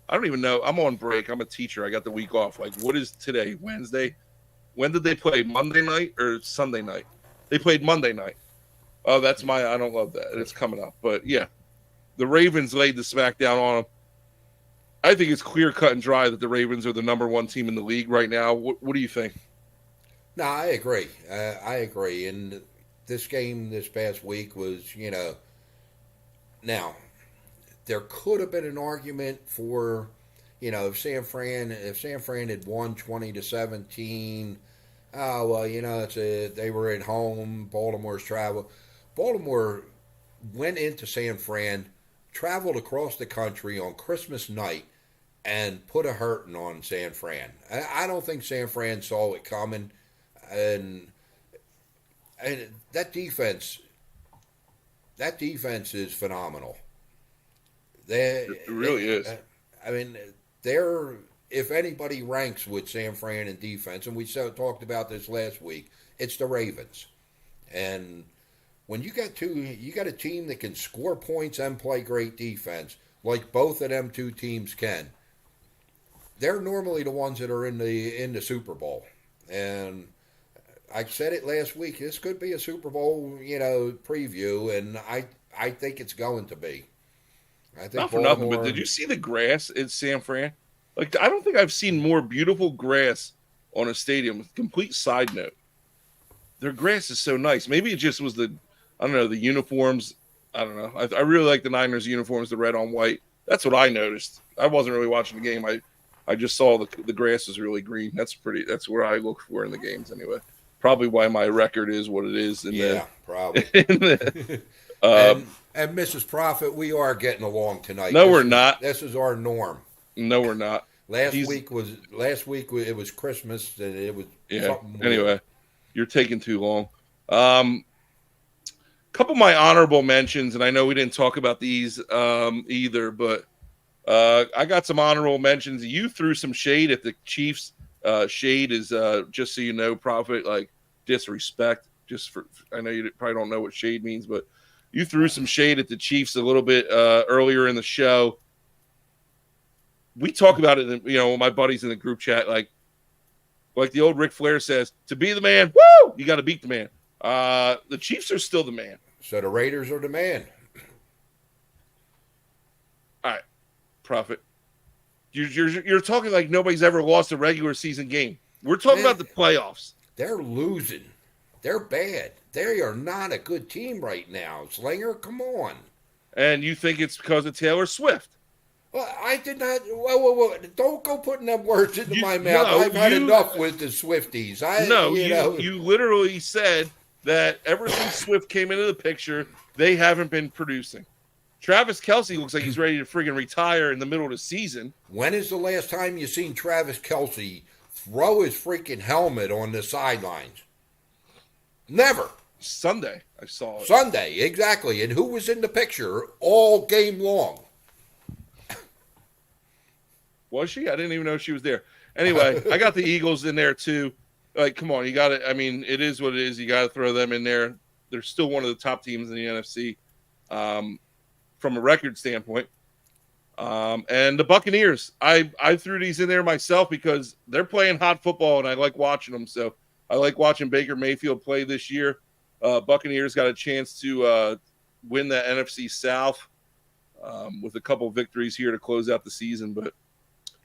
I don't even know. I'm on break. I'm a teacher. I got the week off. Like, what is today? Wednesday? When did they play? Monday night or Sunday night? They played Monday night. Oh, I don't love that. It's coming up. But, yeah, the Ravens laid the smackdown on them. I think it's clear, cut, and dry that the Ravens are the number 1 team in the league right now. What do you think? No, I agree. I agree. And this game this past week was, now there could have been an argument for, if San Fran had won 20-17. Oh well, they were at home. Baltimore's travel. Baltimore went into San Fran, traveled across the country on Christmas night, and put a hurting on San Fran. I don't think San Fran saw it coming, and that defense is phenomenal. It really is. I mean, they're, if anybody ranks with San Fran in defense, and we talked about this last week, it's the Ravens. And when you got a team that can score points and play great defense, like both of them two teams can, they're normally the ones that are in the Super Bowl. And I said it last week, this could be a Super Bowl, preview, and I think it's going to be. I think not for nothing, but did you see the grass in San Fran? Like, I don't think I've seen more beautiful grass on a stadium. Complete side note. Their grass is so nice. Maybe it just was the uniforms. I don't know. I really like the Niners uniforms, the red on white. That's what I noticed. I wasn't really watching the game. I just saw the grass is really green. That's where I look for in the games anyway. Probably why my record is what it is. Probably. And Mrs. Proffet, we are getting along tonight. No, we're not. This is our norm. No, we're not. Last week it was Christmas, and it was something anyway. Weird. You're taking too long. Couple of my honorable mentions, and I know we didn't talk about these either, but I got some honorable mentions. You threw some shade at the Chiefs. Shade is just so you know, Proffet, like disrespect. I know you probably don't know what shade means, but you threw some shade at the Chiefs a little bit earlier in the show. We talk about it, my buddies in the group chat, like the old Ric Flair says, to be the man, woo, you got to beat the man. The Chiefs are still the man. So the Raiders are the man. All right, Proffet. You're talking like nobody's ever lost a regular season game. We're talking about the playoffs. They're losing. They're bad. They are not a good team right now. Slinger, come on. And you think it's because of Taylor Swift? Well, I did not. Whoa. Don't go putting them words into my mouth. I've had enough with the Swifties. You literally said that ever since Swift came into the picture, they haven't been producing. Travis Kelce looks like he's ready to friggin' retire in the middle of the season. When is the last time you seen Travis Kelce throw his freaking helmet on the sidelines? Never. Sunday, I saw it. Sunday, exactly. And who was in the picture all game long? Was she? I didn't even know she was there. Anyway, I got the Eagles in there too. Like, come on, you got to. I mean, it is what it is. You got to throw them in there. They're still one of the top teams in the NFC from a record standpoint. And the Buccaneers, I threw these in there myself because they're playing hot football and I like watching them. So I like watching Baker Mayfield play this year. Buccaneers got a chance to win the NFC South with a couple victories here to close out the season. But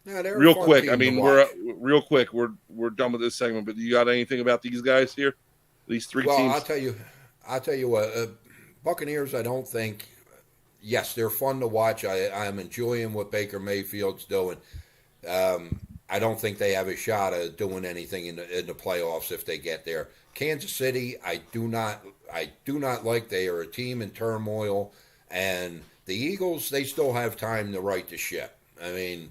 real quick, I mean, we're done with this segment. But you got anything about these guys here? These three teams? Well, I'll tell you what. Buccaneers, I don't think. Yes, they're fun to watch. I'm enjoying what Baker Mayfield's doing. I don't think they have a shot at doing anything in the playoffs if they get there. Kansas City, I do not like. They are a team in turmoil, and the Eagles, they still have time to right the ship. I mean,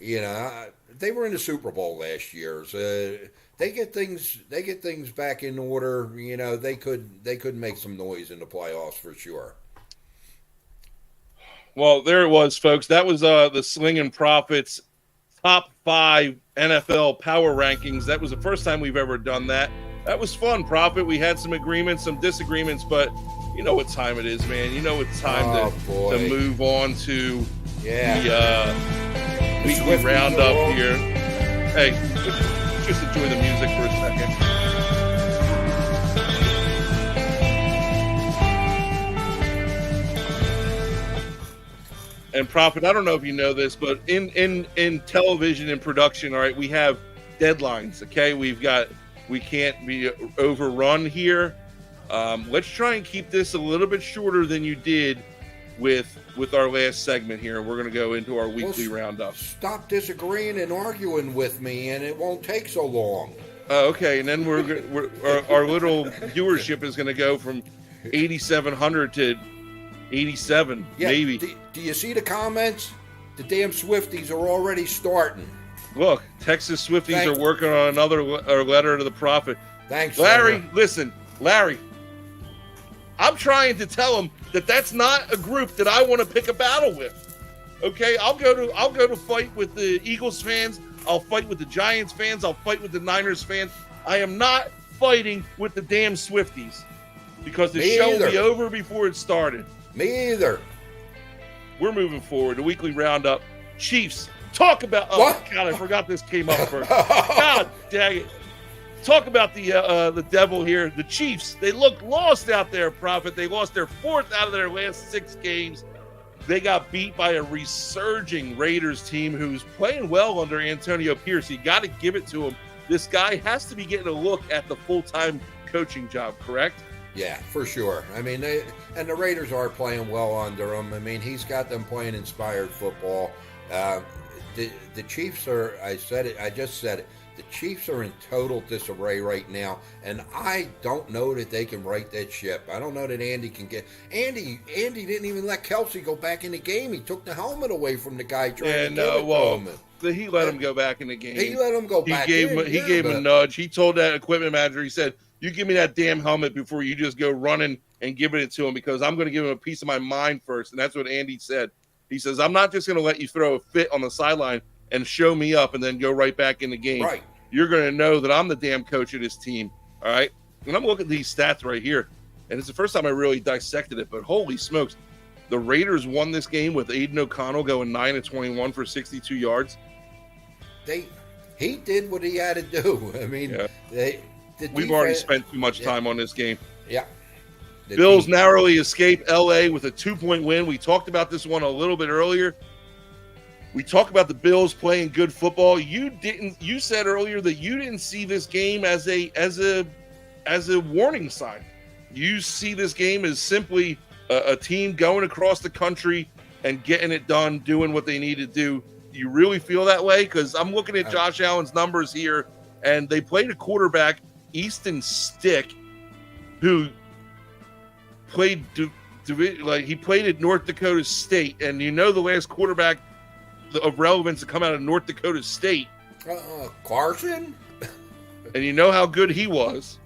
they were in the Super Bowl last year, so they get things back in order. They could make some noise in the playoffs for sure. Well, there it was, folks. That was the Sling'n Proffet's top 5 NFL power rankings. That was the first time we've ever done that. That was fun, Proffet. We had some agreements, some disagreements, but you know what time it is, man. You know it's time to move on to the weekly roundup here. Hey, just enjoy the music for a second. And Proffet, I don't know if you know this, but in television and production, all right, we have deadlines, okay? We've got We can't be overrun here. Let's try and keep this a little bit shorter than you did with our last segment here. We're going to go into our weekly roundup. Stop disagreeing and arguing with me, and it won't take so long. Okay, and then our little viewership is going to go from 8,700 to 87, maybe. Do you see the comments? The damn Swifties are already starting. Look, Texas Swifties are working on another letter to the prophet. Thanks, Larry. Sarah. Listen, Larry. I'm trying to tell him that that's not a group that I want to pick a battle with. Okay, I'll go to fight with the Eagles fans. I'll fight with the Giants fans. I'll fight with the Niners fans. I am not fighting with the damn Swifties because the show will be over before it started. Me either. We're moving forward. The weekly roundup. Chiefs. Talk about. Oh what? God, I forgot this came up first. God dang it. Talk about the devil here. The Chiefs. They look lost out there, Prophet. They lost their 4th out of their last 6 games. They got beat by a resurging Raiders team who's playing well under Antonio Pierce. You got to give it to him. This guy has to be getting a look at the full-time coaching job, correct? Yeah, for sure. I mean, the Raiders are playing well under him. I mean, he's got them playing inspired football. The Chiefs are, I just said it, the Chiefs are in total disarray right now, and I don't know that they can right that ship. I don't know that Andy can get... Andy didn't even let Kelsey go back in the game. He took the helmet away from the guy trying to give it to him. He let him go back in the game. He let him go back in. He gave him a nudge. He told that equipment manager, he said, you give me that damn helmet before you just go running and giving it to him because I'm going to give him a piece of my mind first. And that's what Andy said. He says, I'm not just going to let you throw a fit on the sideline and show me up and then go right back in the game. Right. You're going to know that I'm the damn coach of this team. All right. And I'm looking at these stats right here. And it's the first time I really dissected it, but holy smokes. The Raiders won this game with Aiden O'Connell going 9-21 for 62 yards. He did what he had to do. I mean, we've already spent too much time on this game. Yeah. Bills narrowly escape L.A. with a 2-point win. We talked about this one a little bit earlier. We talked about the Bills playing good football. You said earlier that you didn't see this game as a warning sign. You see this game as simply a team going across the country and getting it done, doing what they need to do. You really feel that way? Because I'm looking at Josh Allen's numbers here, and they played a quarterback, Easton Stick, who played he played at North Dakota State, and you know the last quarterback of relevance to come out of North Dakota State, Carson, and you know how good he was.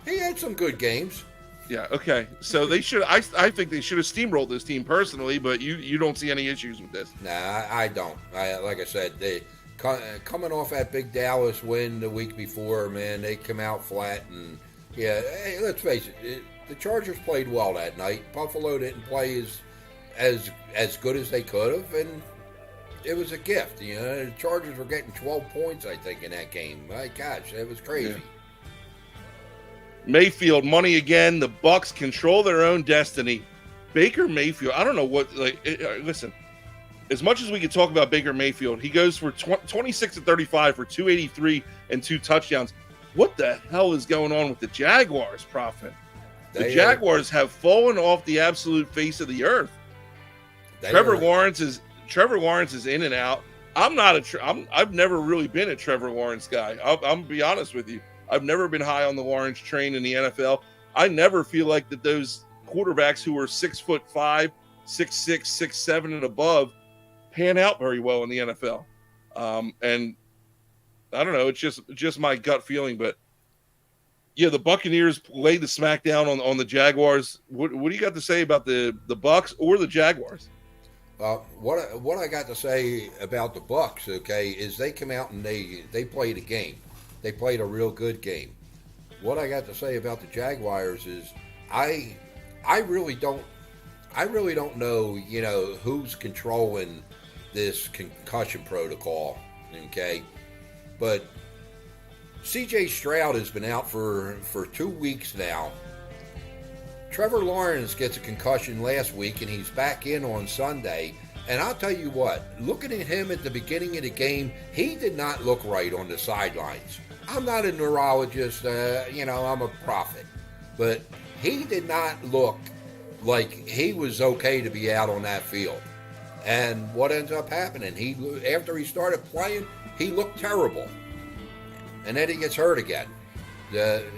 He had some good games. Yeah. Okay. So they should. I think they should have steamrolled this team personally, but you don't see any issues with this. Nah, I don't. Like I said, they coming off that big Dallas win the week before, man, they come out flat, and hey, let's face it, the Chargers played well that night. Buffalo didn't play as good as they could have, and it was a gift. You know, the Chargers were getting 12 points, I think, in that game. My gosh, it was crazy. Yeah. Mayfield money again. The Bucks control their own destiny. Baker Mayfield, I don't know what. Listen, as much as we could talk about Baker Mayfield, he goes for 26-35 for 283 and 2 touchdowns. What the hell is going on with the Jaguars, Prophet? The Jaguars have fallen off the absolute face of the earth. Trevor Lawrence is in and out. I've never really been a Trevor Lawrence guy. I'm gonna be honest with you. I've never been high on the Lawrence train in the NFL. I never feel like that those quarterbacks who are 6'5", 6'6", 6'7", and above pan out very well in the NFL. And I don't know, it's just my gut feeling, but yeah, the Buccaneers laid the smackdown on the Jaguars. What do you got to say about the Bucs or the Jaguars? What I got to say about the Bucs, okay, is they come out and they played a game. They played a real good game. What I got to say about the Jaguars is I really don't know, you know, who's controlling this concussion protocol, okay? But C.J. Stroud has been out for 2 weeks now. Trevor Lawrence gets a concussion last week, and he's back in on Sunday. And I'll tell you what, looking at him at the beginning of the game, he did not look right on the sidelines. I'm not a neurologist, I'm a prophet. But he did not look like he was okay to be out on that field. And what ends up happening? After he started playing, he looked terrible. And then he gets hurt again.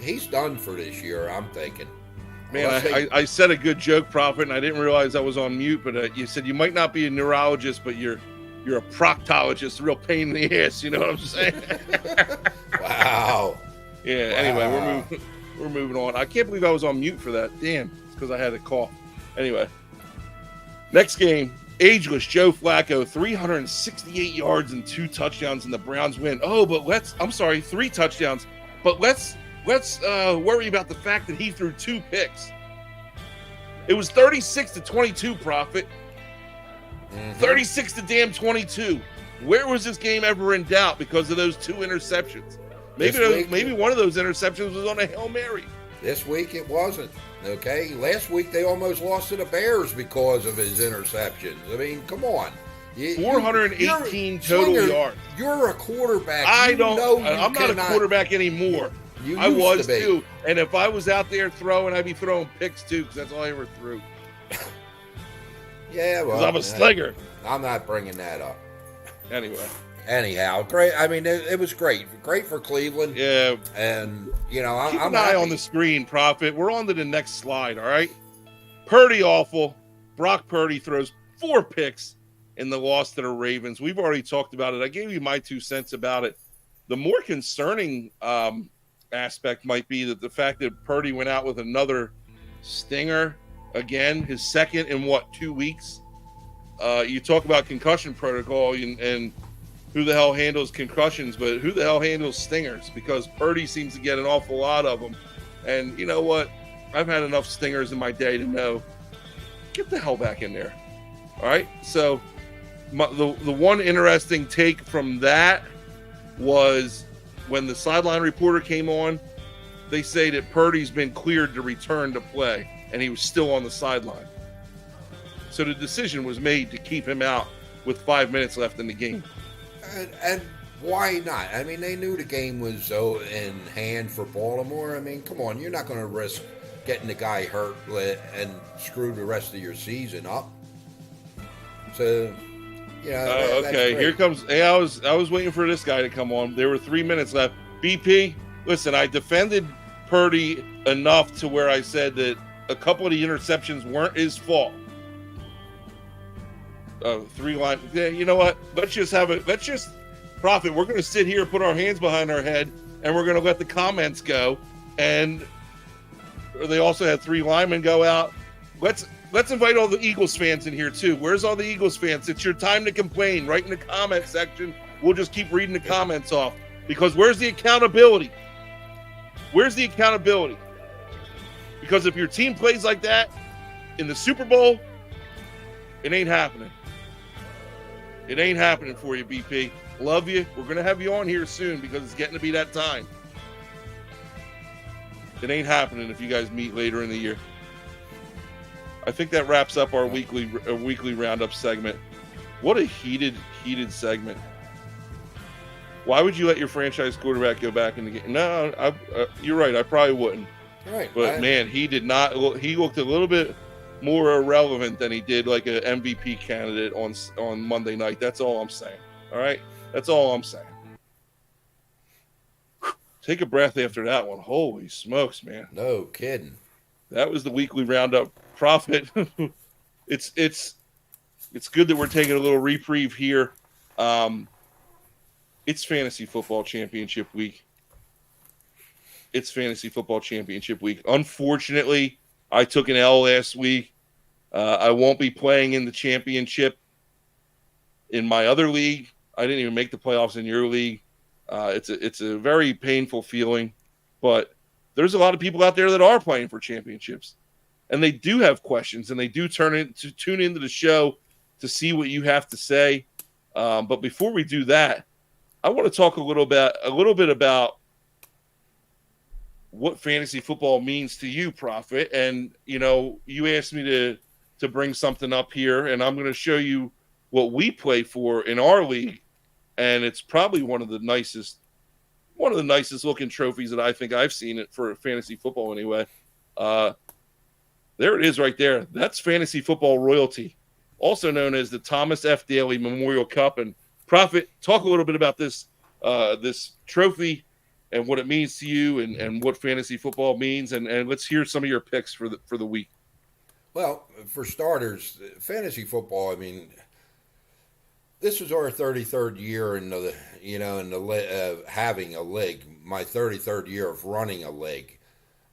He's done for this year, I'm thinking. Man, I said a good joke, Prophet, and I didn't realize I was on mute, but you said you might not be a neurologist, but you're a proctologist, a real pain in the ass, you know what I'm saying? Wow. Yeah, wow. Anyway, we're moving on. I can't believe I was on mute for that. Damn, it's because I had a cough. Anyway, next game, ageless Joe Flacco, 368 yards and 2 touchdowns, and the Browns win. Oh, but 3 touchdowns, but let's worry about the fact that he threw 2 picks. It was 36-22, Prophet. 36-22. Where was this game ever in doubt because of those 2 interceptions? Maybe one of those interceptions was on a Hail Mary. This week it wasn't. Okay, last week they almost lost to the Bears because of his interceptions. I mean, come on. 418 total yards. You're a quarterback. I'm not a quarterback anymore. I was too. And if I was out there throwing, I'd be throwing picks too, because that's all I ever threw. Yeah, well, I'm a slinger. I'm not bringing that up. Anyhow, great. I mean, it was great. Great for Cleveland. Yeah. And, keep an eye on the screen, Prophet. We're on to the next slide, all right? Purdy awful. Brock Purdy throws 4 picks in the loss to the Ravens. We've already talked about it. I gave you my 2 cents about it. The more concerning aspect might be that the fact that Purdy went out with another stinger again, his second in 2 weeks. You talk about concussion protocol and who the hell handles concussions, but who the hell handles stingers? Because Purdy seems to get an awful lot of them. And you know what? I've had enough stingers in my day to know, get the hell back in there. All right? So the one interesting take from that was when the sideline reporter came on, they say that Purdy's been cleared to return to play, and he was still on the sideline. So the decision was made to keep him out with 5 minutes left in the game. And why not? I mean, they knew the game was in hand for Baltimore. I mean, come on, you're not going to risk getting the guy hurt and screw the rest of your season up. So, okay, here comes. Hey, I was waiting for this guy to come on. There were 3 minutes left. BP, listen, I defended Purdy enough to where I said that a couple of the interceptions weren't his fault. 3 line. Yeah, you know what? Let's just Prophet. We're going to sit here, put our hands behind our head, and we're going to let the comments go. And they also had 3 linemen go out. Let's invite all the Eagles fans in here too. Where's all the Eagles fans? It's your time to complain. Right in the comment section. We'll just keep reading the comments off, because where's the accountability? Where's the accountability? Because if your team plays like that in the Super Bowl, it ain't happening. It ain't happening for you, BP. Love you. We're going to have you on here soon because it's getting to be that time. It ain't happening if you guys meet later in the year. I think that wraps up our weekly roundup segment. What a heated segment. Why would you let your franchise quarterback go back in the game? No, you're right. I probably wouldn't. Right. But, man, he did not. He looked a little bit more irrelevant than he did like an MVP candidate on Monday night. That's all I'm saying. All right? That's all I'm saying. Take a breath after that one. Holy smokes, man. No kidding. That was the weekly roundup. Prophet. It's good that we're taking a little reprieve here. It's fantasy football championship week. Unfortunately, I took an L last week. I won't be playing in the championship in my other league. I didn't even make the playoffs in your league. It's a very painful feeling, but there's a lot of people out there that are playing for championships, and they do have questions, and they do tune into the show to see what you have to say. But before we do that, I want to talk a little bit about what fantasy football means to you, Prophet. And you asked me to bring something up here, and I'm going to show you what we play for in our league, and it's probably one of the nicest looking trophies that I think I've seen it for fantasy football anyway. There it is right there. That's fantasy football royalty, also known as the Thomas F. Daly Memorial Cup. And Proffet, talk a little bit about this this trophy and what it means to you, and what fantasy football means, and let's hear some of your picks for the week. Well, for starters, fantasy football. I mean, this is our 33rd year in having a league. My 33rd year of running a league.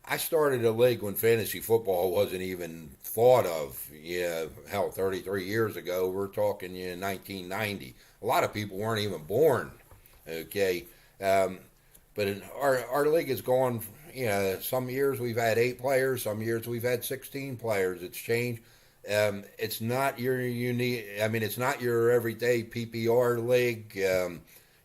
I started a league when fantasy football wasn't even thought of. Yeah, hell, 33 years ago. We're talking 1990. A lot of people weren't even born. Okay, but our league has gone. Some years we've had 8 players. Some years we've had 16 players. It's changed. It's not your unique. I mean, it's not your everyday PPR league.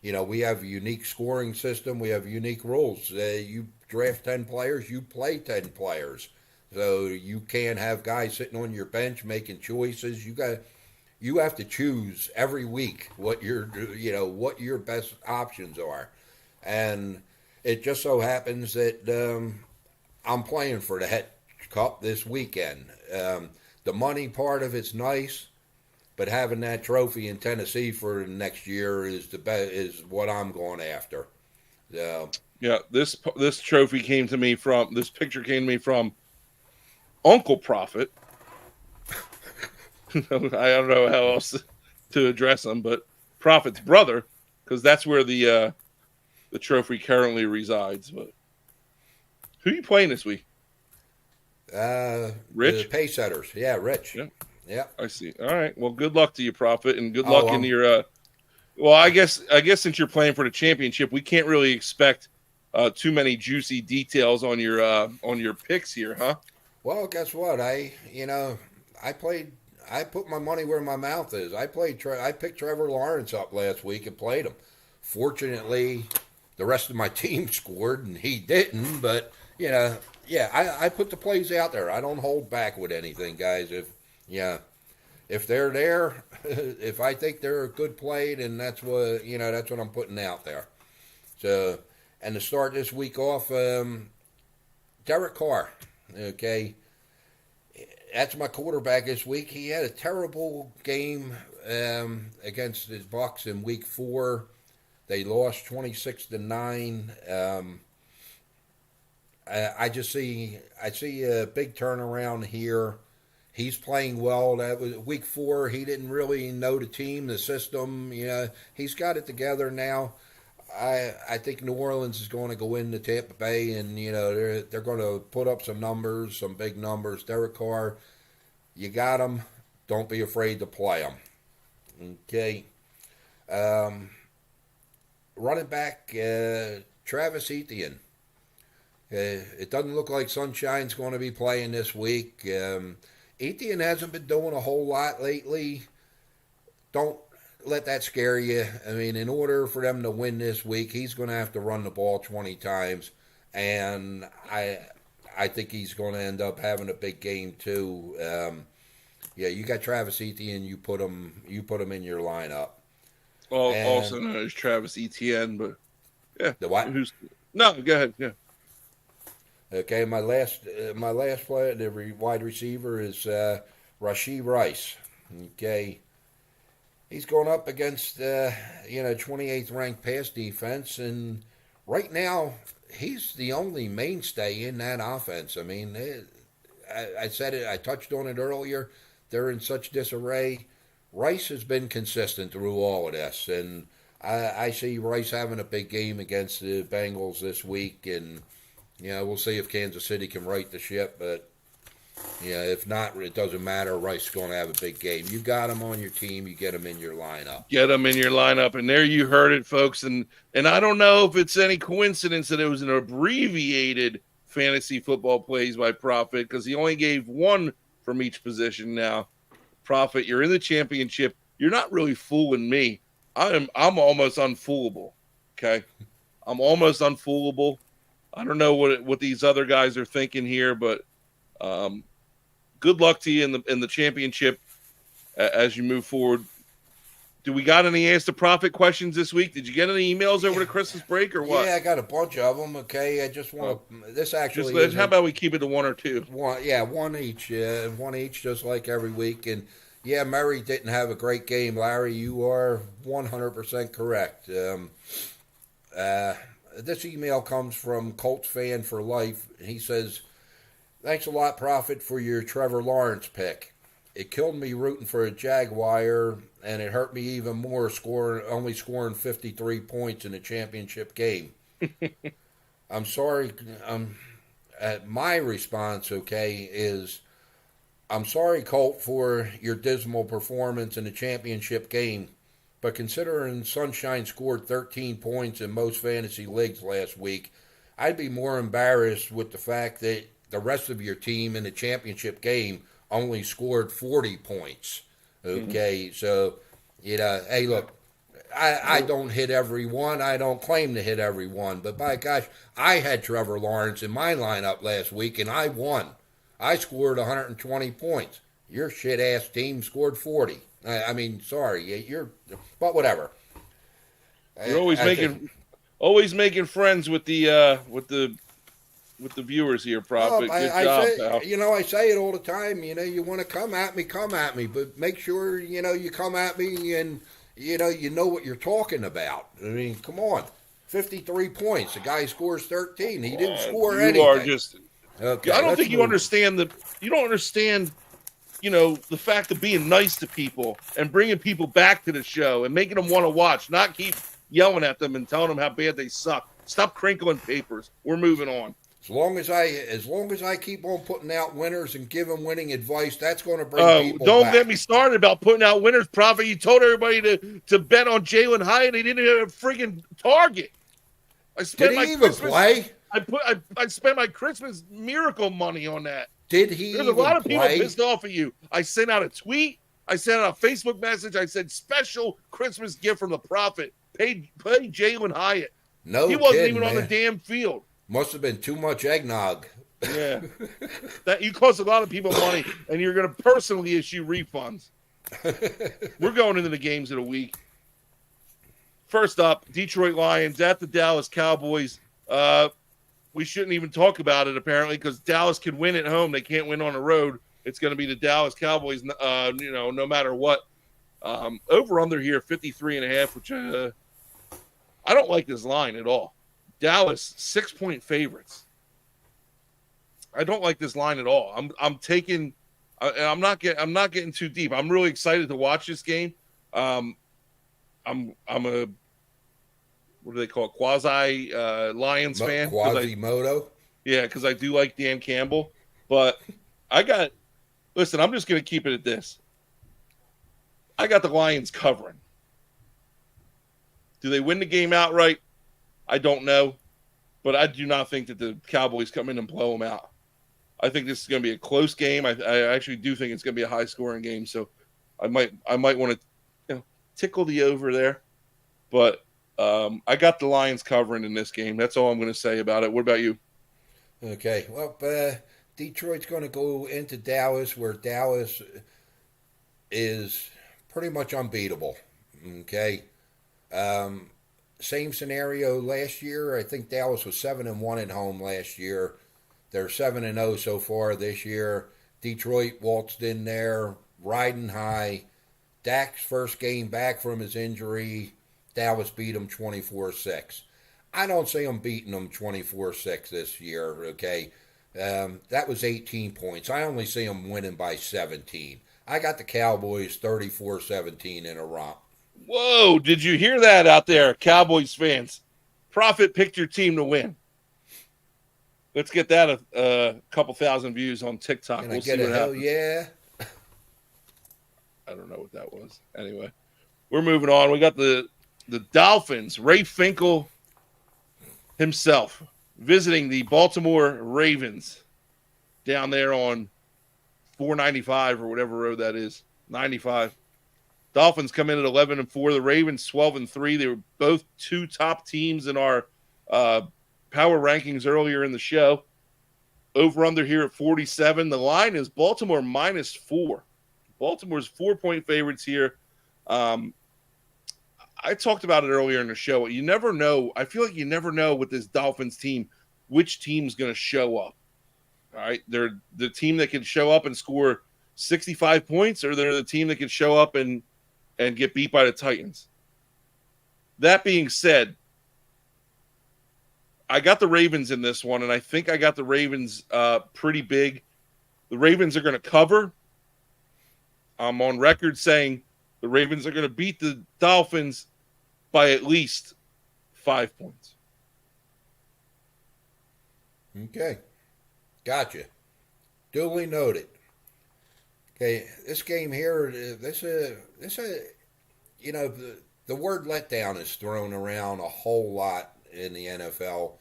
We have a unique scoring system. We have unique rules. You draft 10 players, you play 10 players. So you can't have guys sitting on your bench making choices. You have to choose every week what your best options are. And it just so happens that I'm playing for the head cup this weekend. The money part of it's nice, but having that trophy in Tennessee for next year is what I'm going after. Yeah, this trophy came to me from this picture came to me from Uncle Proffet. I don't know how else to address him, but Proffet's brother, because that's where the trophy currently resides. But who are you playing this week? Rich? The pay setters. Yeah, Rich. Yeah. I see. All right. Well, good luck to you, Proffet, and good luck in your. Well, I guess since you're playing for the championship, we can't really expect too many juicy details on your picks here, huh? Well, guess what? I put my money where my mouth is. I picked Trevor Lawrence up last week and played him. Fortunately, the rest of my team scored and he didn't. But I put the plays out there. I don't hold back with anything, guys. If they're there, if I think they're a good play, then that's what I'm putting out there. So, and to start this week off, Derek Carr. Okay, that's my quarterback this week. He had a terrible game against the Bucs in Week 4. They lost 26-9. I see a big turnaround here. He's playing well. That was Week 4. He didn't really know the team, the system. He's got it together now. I think New Orleans is going to go into Tampa Bay, and they're going to put up some numbers, some big numbers. Derek Carr, you got him. Don't be afraid to play him. Okay. Running back, Travis Etienne. It doesn't look like Sunshine's going to be playing this week. Etienne hasn't been doing a whole lot lately. Don't let that scare you. I mean, in order for them to win this week, he's going to have to run the ball 20 times, and I think he's going to end up having a big game too. You got Travis Etienne. You put him in your lineup. Also known as Travis Etienne, but yeah. The what? No, go ahead. Yeah. Okay, my last player, the wide receiver, is Rashee Rice. Okay, he's going up against 28th ranked pass defense, and right now he's the only mainstay in that offense. I mean, I said it, I touched on it earlier. They're in such disarray. Rice has been consistent through all of this, and I see Rice having a big game against the Bengals this week, and we'll see if Kansas City can right the ship, but if not, it doesn't matter. Rice is going to have a big game. You got him on your team, you get him in your lineup. Get him in your lineup, and there you heard it, folks. And I don't know if it's any coincidence that it was an abbreviated fantasy football plays by Proffet, because he only gave one from each position. Now, Proffet, you're in the championship. You're not really fooling me. I'm almost unfoolable. Okay, I'm almost unfoolable. I don't know what these other guys are thinking here, but good luck to you in the championship as you move forward. Do we got any Ask the Prophet questions this week? Did you get any emails over the Christmas break or what? Yeah, I got a bunch of them. Okay, I just want to. This actually just how about we keep it to one or two? One each. One each, just like every week. And yeah, Murray didn't have a great game. Larry, you are 100% correct. This email comes from Colts fan for life. He says, "Thanks a lot, Prophet, for your Trevor Lawrence pick. It killed me rooting for a Jaguar, and it hurt me even more only scoring 53 points in a championship game. I'm sorry. My response, okay, is I'm sorry, Colt, for your dismal performance in the championship game. But considering Sunshine scored 13 points in most fantasy leagues last week, I'd be more embarrassed with the fact that the rest of your team in the championship game only scored 40 points. Okay, so, hey, look, I don't hit every one. I don't claim to hit every one. But by gosh, I had Trevor Lawrence in my lineup last week, and I won. I scored 120 points. Your shit-ass team scored 40. I mean, sorry, but whatever. You're always making friends with the viewers here, Prophet. Good job, pal. I say it all the time. You want to come at me, but make sure you come at me and you know what you're talking about. I mean, come on, 53 points. The guy scores 13. He didn't score anything. You are just. Okay, I don't think you understand You don't understand. The fact of being nice to people and bringing people back to the show and making them want to watch, not keep yelling at them and telling them how bad they suck. Stop crinkling papers. We're moving on. As long as I keep on putting out winners and giving winning advice, that's going to bring people don't back. get me started about putting out winners, Prophet. You told everybody to bet on Jalen Hyatt. He didn't have a freaking target. Did he even play? I spent my Christmas miracle money on that. Did he? There's a lot of people pissed off at you. I sent out a tweet. I sent out a Facebook message. I said, special Christmas gift from the Prophet. Pay Jalen Hyatt. No, he wasn't kidding, even man. on the damn field. Must have been too much eggnog. Yeah, that you cost a lot of people money, and you're going to personally issue refunds. We're going into the games of the week. First up, Detroit Lions at the Dallas Cowboys. We shouldn't even talk about it, apparently, because Dallas can win at home. They can't win on the road. It's going to be the Dallas Cowboys, no matter what. Over-under here, 53.5, which I don't like this line at all. Dallas, 6-point favorites. I don't like this line at all. I'm not getting too deep. I'm really excited to watch this game. I'm a what do they call it? Quasi Lions fan. Quasimodo. Yeah, because I do like Dan Campbell. But listen, I'm just going to keep it at this. I got the Lions covering. Do they win the game outright? I don't know. But I do not think that the Cowboys come in and blow them out. I think this is going to be a close game. I actually do think it's going to be a high-scoring game. So I might want to tickle the over there. But I got the Lions covering in this game. That's all I'm going to say about it. What about you? Okay. Well, Detroit's going to go into Dallas, where Dallas is pretty much unbeatable. Okay. Same scenario last year. I think Dallas was 7-1 at home last year. They're 7-0 so far this year. Detroit waltzed in there, riding high. Dak's first game back from his injury. Dallas beat them 24-6. I don't see them beating them 24-6 this year, okay? That was 18 points. I only see them winning by 17. I got the Cowboys 34-17 in a romp. Whoa, did you hear that out there, Cowboys fans? Prophet picked your team to win. Let's get that a couple thousand views on TikTok. Can I get a hell yeah? I don't know what that was. Anyway, we're moving on. We got the Dolphins, Ray Finkel himself, visiting the Baltimore Ravens down there on 495 or whatever road that is, 95. Dolphins come in at 11-4. The Ravens 12-3. They were both two top teams in our power rankings earlier in the show. Over under here at 47. The line is Baltimore -4. Baltimore's 4-point favorites here. I talked about it earlier in the show. You never know. I feel like you never know with this Dolphins team which team's going to show up. All right, they're the team that can show up and score 65 points, or they're the team that can show up and get beat by the Titans. That being said, I got the Ravens in this one, and I think I got the Ravens pretty big. The Ravens are going to cover. I'm on record saying the Ravens are going to beat the Dolphins by at least 5 points. Okay. Gotcha. Duly noted. Okay, this game here, you know, the word letdown is thrown around a whole lot in the NFL.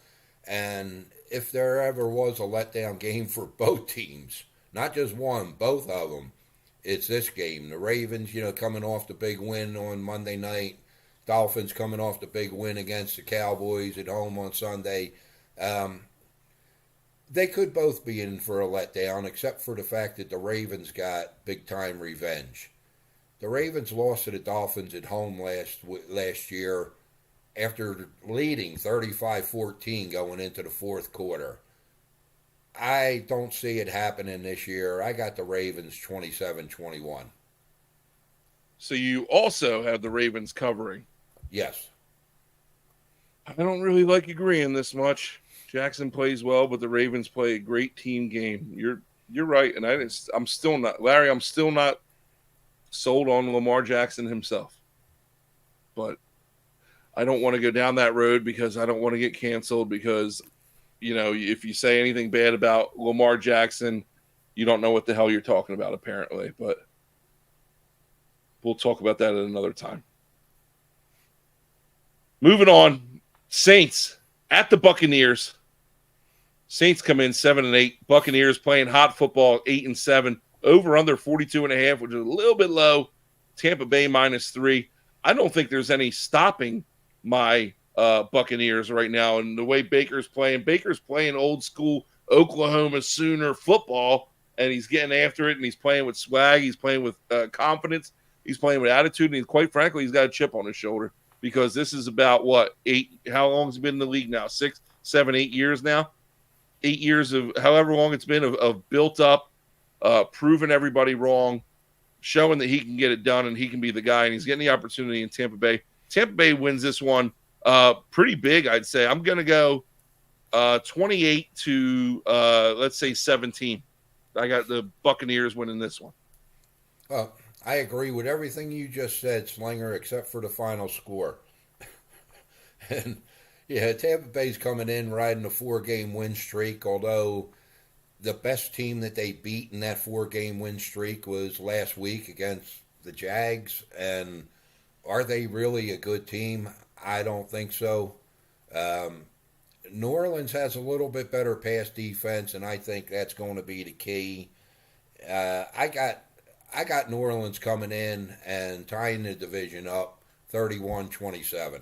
And if there ever was a letdown game for both teams, not just one, both of them, it's this game. The Ravens, you know, coming off the big win on Monday night. Dolphins coming off the big win against the Cowboys at home on Sunday. They could both be in for a letdown, except for the fact that the Ravens got big-time revenge. The Ravens lost to the Dolphins at home last year after leading 35-14 going into the fourth quarter. I don't see it happening this year. I got the Ravens 27-21. So you also have the Ravens covering. Yes. I don't really like agreeing this much. Jackson plays well, but the Ravens play a great team game. You're right, and I'm still not, Larry. I'm still not sold on Lamar Jackson himself. But I don't want to go down that road because I don't want to get canceled. Because you know, if you say anything bad about Lamar Jackson, you don't know what the hell you're talking about, apparently. But we'll talk about that at another time. Moving on, Saints at the Buccaneers. Saints come in 7-8. Buccaneers playing hot football, 8-7. Over under 42.5, which is a little bit low. Tampa Bay -3. I don't think there's any stopping my Buccaneers right now. And the way Baker's playing old school Oklahoma Sooner football, and he's getting after it, and he's playing with swag. He's playing with confidence. He's playing with attitude, and quite frankly, he's got a chip on his shoulder because this is about how long has he been in the league now? 6, 7, 8 years now? 8 years of however long it's been of built up, proving everybody wrong, showing that he can get it done and he can be the guy, and he's getting the opportunity in Tampa Bay. Tampa Bay wins this one pretty big, I'd say. I'm going to go 28 to, let's say, 17. I got the Buccaneers winning this one. Well, I agree with everything you just said, Slinger, except for the final score. And yeah, Tampa Bay's coming in riding a 4-game win streak, although the best team that they beat in that 4-game win streak was last week against the Jags. And are they really a good team? I don't think so. New Orleans has a little bit better pass defense, and I think that's going to be the key. I got New Orleans coming in and tying the division up 31-27.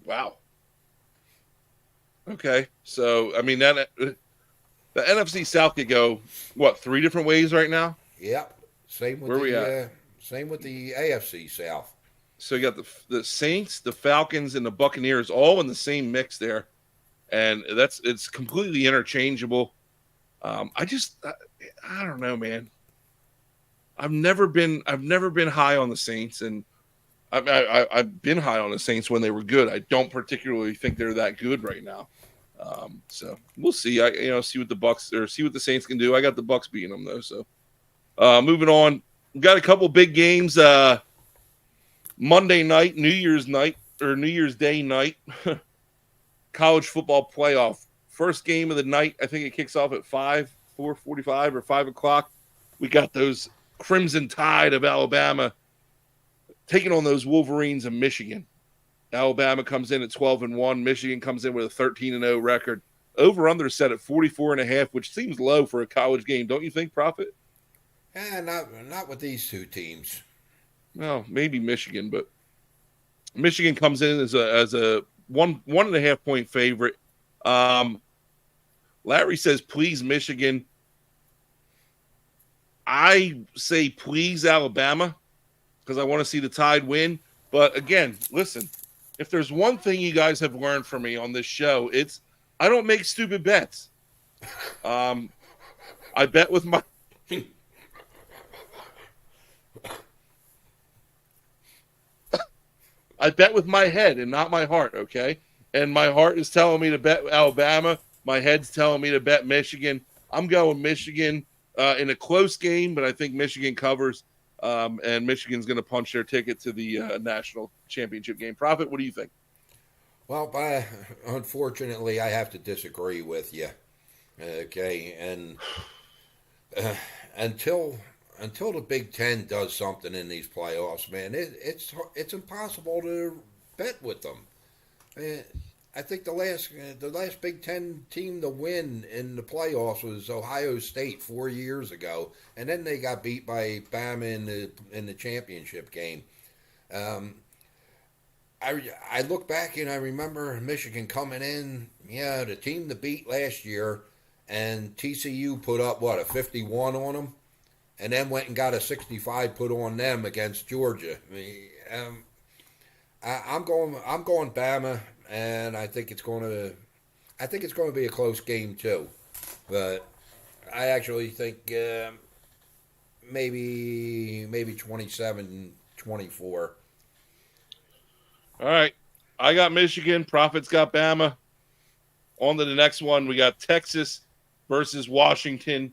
Wow. Okay. So, I mean, that the NFC South could go, 3 different ways right now? Yep. Same with the AFC South. So you got the Saints, the Falcons, and the Buccaneers all in the same mix there. And it's completely interchangeable. I don't know, man. I've never been high on the Saints, and I've been high on the Saints when they were good. I don't particularly think they're that good right now. So we'll see. See what the Saints can do. I got the Bucs beating them though. So moving on, we got a couple big games. Monday night, New Year's Day night, college football playoff. First game of the night. I think it kicks off at 4:45 or 5 o'clock. We got those Crimson Tide of Alabama taking on those Wolverines of Michigan. Alabama comes in at 12-1. Michigan comes in with a 13-0 record. Over under set at 44.5, which seems low for a college game, don't you think, Proffet? Not with these two teams. Well, maybe Michigan, but Michigan comes in as a 1.5 point favorite. Larry says, please, Michigan. I say, please, Alabama, because I want to see the Tide win. But again, listen, if there's one thing you guys have learned from me on this show, it's I don't make stupid bets. I bet with my I bet with my head and not my heart, okay? And my heart is telling me to bet Alabama. My head's telling me to bet Michigan. I'm going Michigan in a close game, but I think Michigan covers, and Michigan's going to punch their ticket to the national championship game. Prophet, what do you think? Well, unfortunately, I have to disagree with you. Okay, and until the Big Ten does something in these playoffs, man, it's impossible to bet with them. I think the last Big Ten team to win in the playoffs was Ohio State 4 years ago, and then they got beat by Bama in the championship game. I look back and I remember Michigan coming in, the team to beat last year, and TCU put up a 51 on them, and then went and got a 65 put on them against Georgia. I'm going Bama, and I think it's going to be a close game too. But I actually think maybe 27-24. All right. I got Michigan. Prophet's got Bama. On to the next one. We got Texas versus Washington.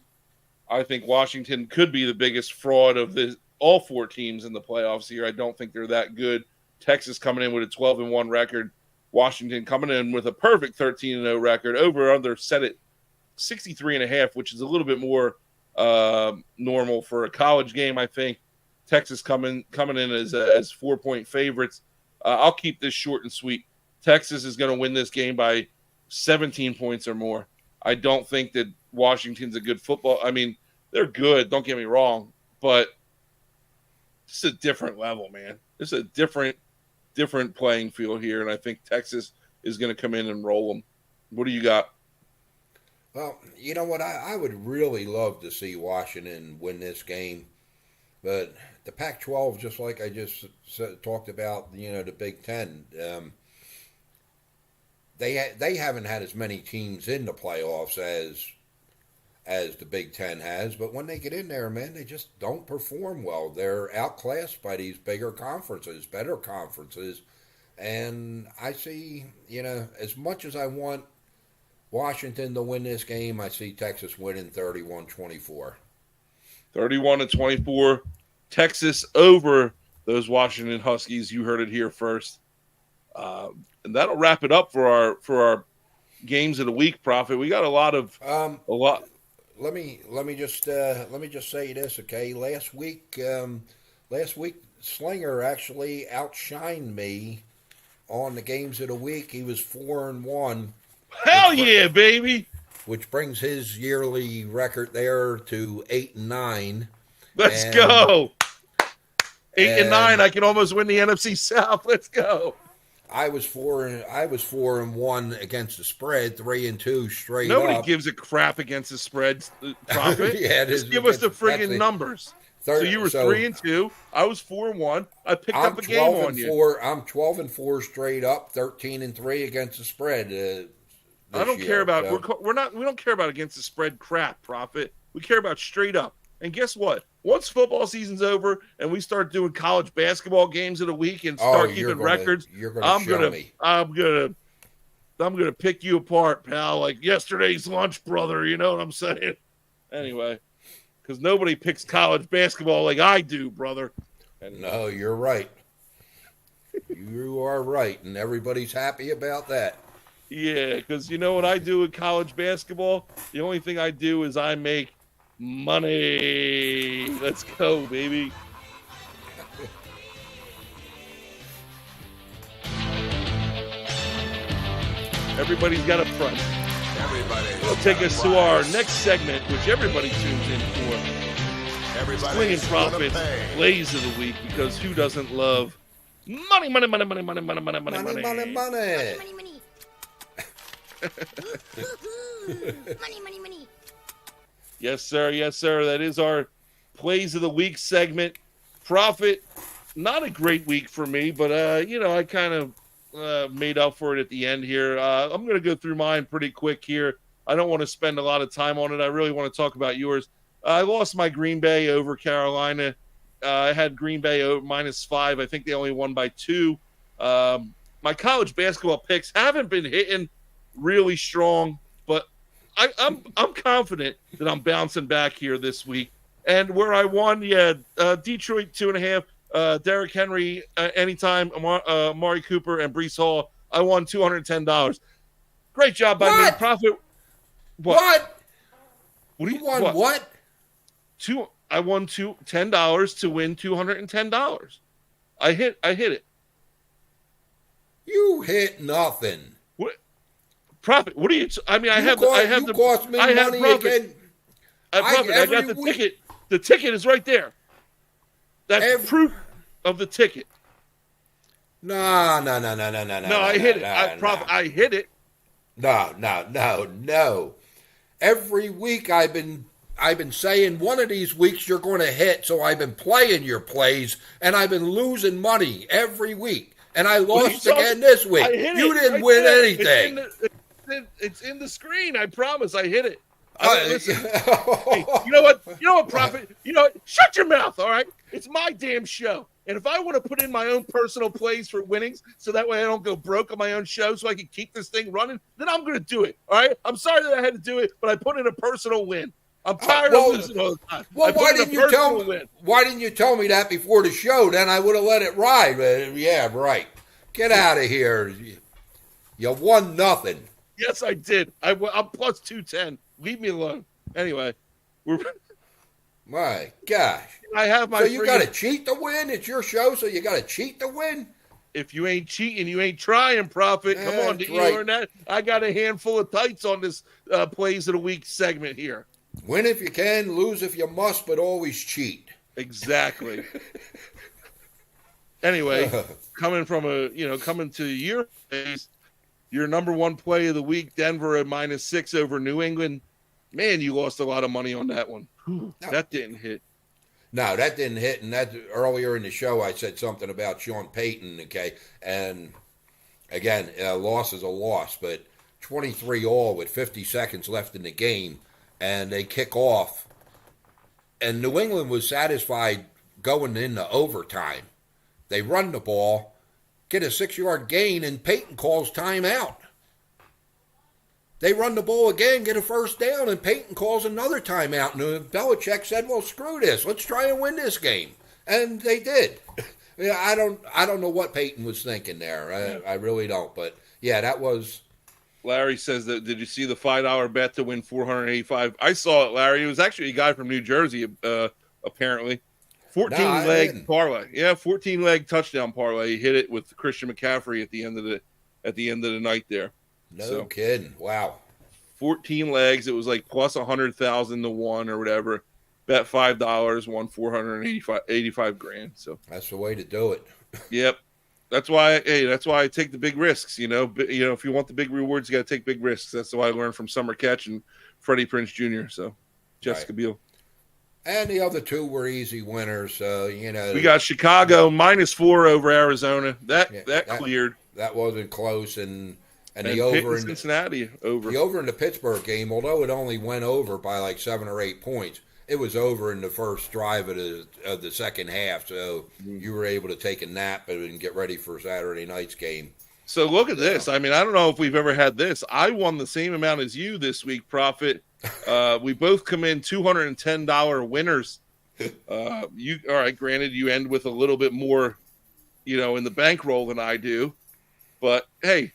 I think Washington could be the biggest fraud of all four teams in the playoffs here. I don't think they're that good. Texas coming in with a 12-1 record. Washington coming in with a perfect 13-0 record. Over/under set at 63.5, which is a little bit more normal for a college game, I think. Texas coming in as 4-point favorites. I'll keep this short and sweet. Texas is going to win this game by 17 points or more. I don't think that Washington's a good football. I mean, they're good, don't get me wrong, but it's a different level, man. It's a different playing field here, and I think Texas is going to come in and roll them. What do you got? Well, you know what? I would really love to see Washington win this game, but the Pac-12, just like I just talked about, the Big Ten, they haven't had as many teams in the playoffs as the Big Ten has, but when they get in there, man, they just don't perform well. They're outclassed by these better conferences, and I see, as much as I want Washington to win this game, I see Texas winning 31-24. 31-24. Texas over those Washington Huskies. You heard it here first. And that'll wrap it up for our games of the week, Prophet. We got a lot. Let me just say this, okay? Last week, Slinger actually outshined me on the games of the week. He was 4-1. Hell yeah, baby! Which brings his yearly record there to 8-9. Let's go. 8-9. I can almost win the NFC South. Let's go. I was 4-1 against the spread, 3-2 straight Nobody up. gives a crap against the spread, Prophet. Yeah, just give us the friggin' numbers. So you were 3-2. I was 4-1. I picked up a game on you. I'm 12-4 straight up, 13-3 against the spread. I don't care about we don't care about against the spread crap, Prophet. We care about straight up. And guess what? Once football season's over and we start doing college basketball games of the week and start keeping records, I'm gonna pick you apart, pal, like yesterday's lunch, brother. You know what I'm saying? Anyway, because nobody picks college basketball like I do, brother. No, you're right. You are right, and everybody's happy about that. Yeah, because you know what I do in college basketball? The only thing I do is I make money. Let's go, baby. Everybody's got a front. It'll take us to our next segment, which everybody tunes in for. Sling and Proffet plays of the week, because who doesn't love money, money, money, money, money, money, money, money, money, money, money. Money. Yes, sir. Yes, sir. That is our plays of the week segment. Prophet, not a great week for me, but I kind of made up for it at the end here. I'm going to go through mine pretty quick here. I don't want to spend a lot of time on it. I really want to talk about yours. I lost my Green Bay over Carolina. I had Green Bay over -5. I think they only won by 2. My college basketball picks haven't been hitting really strong, but I'm confident that I'm bouncing back here this week. And where I won, Detroit 2.5, Derrick Henry anytime, Amari Cooper and Brees Hall. I won $210. Great job by me, Profit. What? What do you won? What? I won $10 to win $210. I hit it. You hit nothing. What Profit? What are you? I mean, you cost me money again. I got the ticket. The ticket is right there. That's proof of the ticket. No. No, I hit it. I hit it. No. Every week I've been saying one of these weeks you're going to hit, so I've been playing your plays, and I've been losing money every week. And I lost again this week. You didn't win anything. It's in the screen. I promise. I hit it. Listen, hey, you know what, Prophet? You know what? Shut your mouth, all right? It's my damn show. And if I want to put in my own personal plays for winnings so that way I don't go broke on my own show so I can keep this thing running, then I'm going to do it, all right? I'm sorry that I had to do it, but I put in a personal win. I'm tired of losing all the time. Well, why didn't you tell me that before the show? Then I would have let it ride. Yeah, right. Get out of here. You won nothing. Yes, I did. I'm plus 210. Leave me alone. Anyway, my gosh. I have my. So you got to cheat to win. It's your show, so you got to cheat to win. If you ain't cheating, you ain't trying, Prophet. Come on, did you learn that? I got a handful of tights on this plays of the week segment here. Win if you can, lose if you must, but always cheat. Exactly. Anyway, coming to your phase, your number one play of the week, Denver at -6 over New England. Man, you lost a lot of money on that one. That didn't hit. No, that didn't hit. And that earlier in the show, I said something about Sean Payton. Okay, and again, a loss is a loss, but 23-all with 50 seconds left in the game, and they kick off, and New England was satisfied going into overtime. They run the ball, get a 6-yard gain, and Peyton calls timeout. They run the ball again, get a first down, and Peyton calls another timeout. And Belichick said, well, screw this. Let's try and win this game. And they did. I don't know what Peyton was thinking there. I really don't. But, yeah, that was... Larry says that, did you see the $5 bet to win $485? I saw it, Larry. It was actually a guy from New Jersey, apparently. 14-leg parlay. Yeah, 14-leg touchdown parlay. He hit it with Christian McCaffrey at the end of the night there. No kidding. Wow. 14 legs. It was like plus 100,000 to 1 or whatever. Bet $5, won $485,000. So that's the way to do it. Yep. That's why I take the big risks. You know, if you want the big rewards, you got to take big risks. That's what I learned from Summer Catch and Freddie Prinze Jr. So Jessica Biel. And the other two were easy winners. We got Chicago -4 over Arizona. That cleared. That wasn't close, and the over in Cincinnati over. The over in the Pittsburgh game, although it only went over by like 7 or 8 points, it was over in the first drive of the second half. So you were able to take a nap and get ready for Saturday night's game. So look at this. I mean, I don't know if we've ever had this. I won the same amount as you this week, Prophet. We both come in $210 winners. All right, granted, you end with a little bit more, in the bankroll than I do. But hey,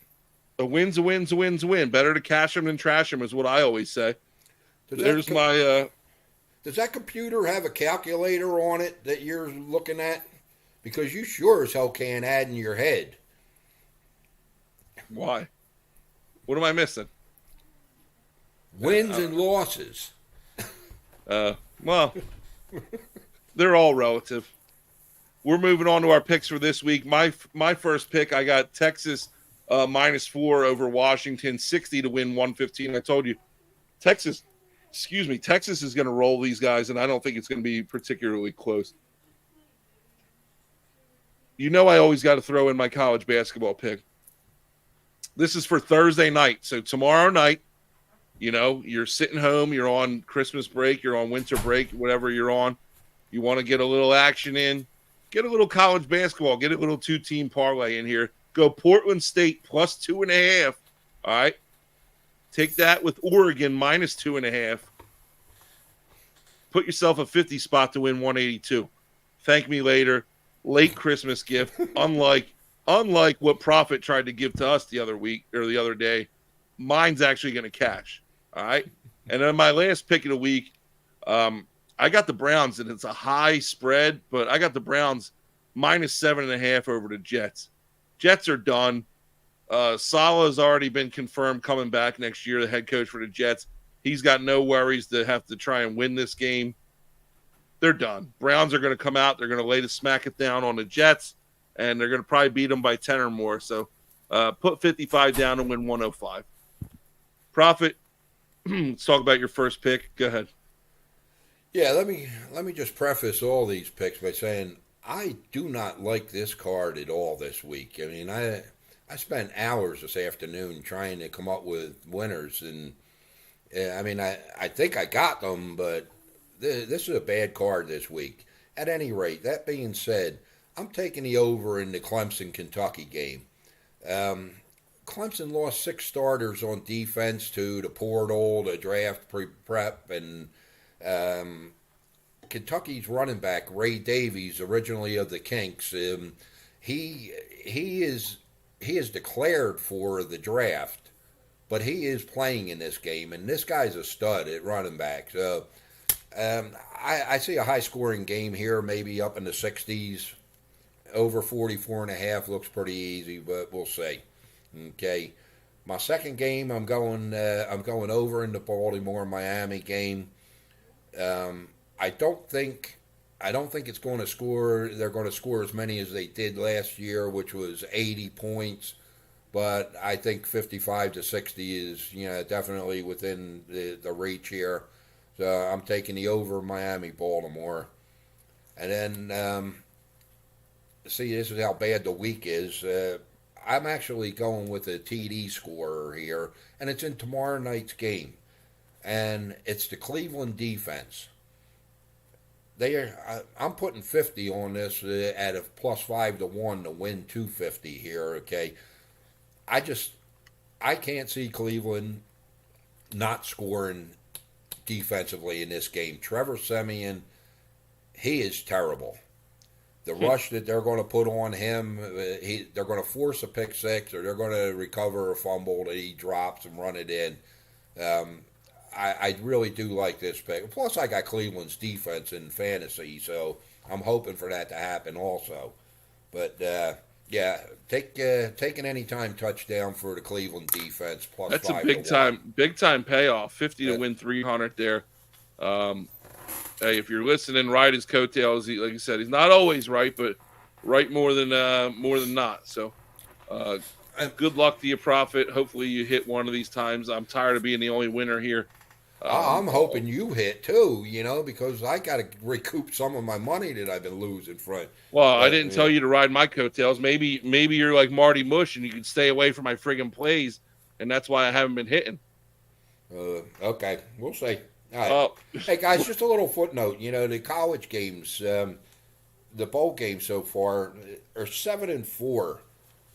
a win's a win's a win's a win. Better to cash them than trash them is what I always say. Does that computer have a calculator on it that you're looking at? Because you sure as hell can't add in your head. Why? What am I missing? Wins and losses. Well, they're all relative. We're moving on to our picks for this week. My first pick, I got Texas -4 over Washington, 60 to win 115. I told you, Texas is going to roll these guys, and I don't think it's going to be particularly close. I always got to throw in my college basketball pick. This is for Thursday night. So tomorrow night, you're sitting home, you're on Christmas break, you're on winter break, whatever you're on. You want to get a little action in, get a little college basketball, get a little 2-team parlay in here. Go Portland State plus 2.5. All right. Take that with Oregon minus 2.5. Put yourself a 50 spot to win 182. Thank me later. Late Christmas gift. Unlike what Proffet tried to give to us the other week or the other day, mine's actually going to cash. All right. And then my last pick of the week, I got the Browns, and it's a high spread, but I got the Browns minus 7.5 over the Jets. Jets are done. Salah's already been confirmed coming back next year, the head coach for the Jets. He's got no worries to have to try and win this game. They're done. Browns are going to come out. They're going to lay the smack it down on the Jets, and they're going to probably beat them by 10 or more. So put 55 down and win 105. Proffet, let's talk about your first pick. Go ahead. Yeah, let me just preface all these picks by saying I do not like this card at all this week. I mean, I spent hours this afternoon trying to come up with winners, and I mean, I think I got them, but this is a bad card this week. At any rate, that being said, I'm taking the over in the Clemson-Kentucky game. Clemson lost 6 starters on defense to the portal, the draft prep, and Kentucky's running back, Ray Davies, originally of the Kinks. He is declared for the draft, but he is playing in this game, and this guy's a stud at running back. So I see a high-scoring game here, maybe up in the 60s. Over 44.5 looks pretty easy, but we'll see. Okay, my second game, I'm going over in the Baltimore-Miami game. I don't think it's going to score. They're going to score as many as they did last year, which was 80 points. But I think 55 to 60 is definitely within the reach here. So I'm taking the over Miami-Baltimore. And then, see, this is how bad the week is. I'm actually going with a TD scorer here, and it's in tomorrow night's game. And it's the Cleveland defense. I'm putting 50 on this at a plus 5 to 1 to win 250 here, okay? I can't see Cleveland not scoring defensively in this game. Trevor Siemian, he is terrible. The rush that they're going to put on him, they're going to force a pick six, or they're going to recover a fumble that he drops and run it in. I really do like this pick. Plus, I got Cleveland's defense in fantasy, so I'm hoping for that to happen also. But yeah, take an anytime touchdown for the Cleveland defense. Plus that's 5 a big time payoff. 50 to win 300 there. Hey, if you're listening, ride his coattails. Like you said, he's not always right, but right more than not. So, good luck to you, Proffet. Hopefully, you hit one of these times. I'm tired of being the only winner here. I'm hoping you hit too, because I got to recoup some of my money that I've been losing from. Well, I didn't tell you to ride my coattails. Maybe you're like Marty Mush and you can stay away from my friggin' plays, and that's why I haven't been hitting. Okay, we'll see. All right. Hey guys, just a little footnote. The college games, the bowl games so far are 7-4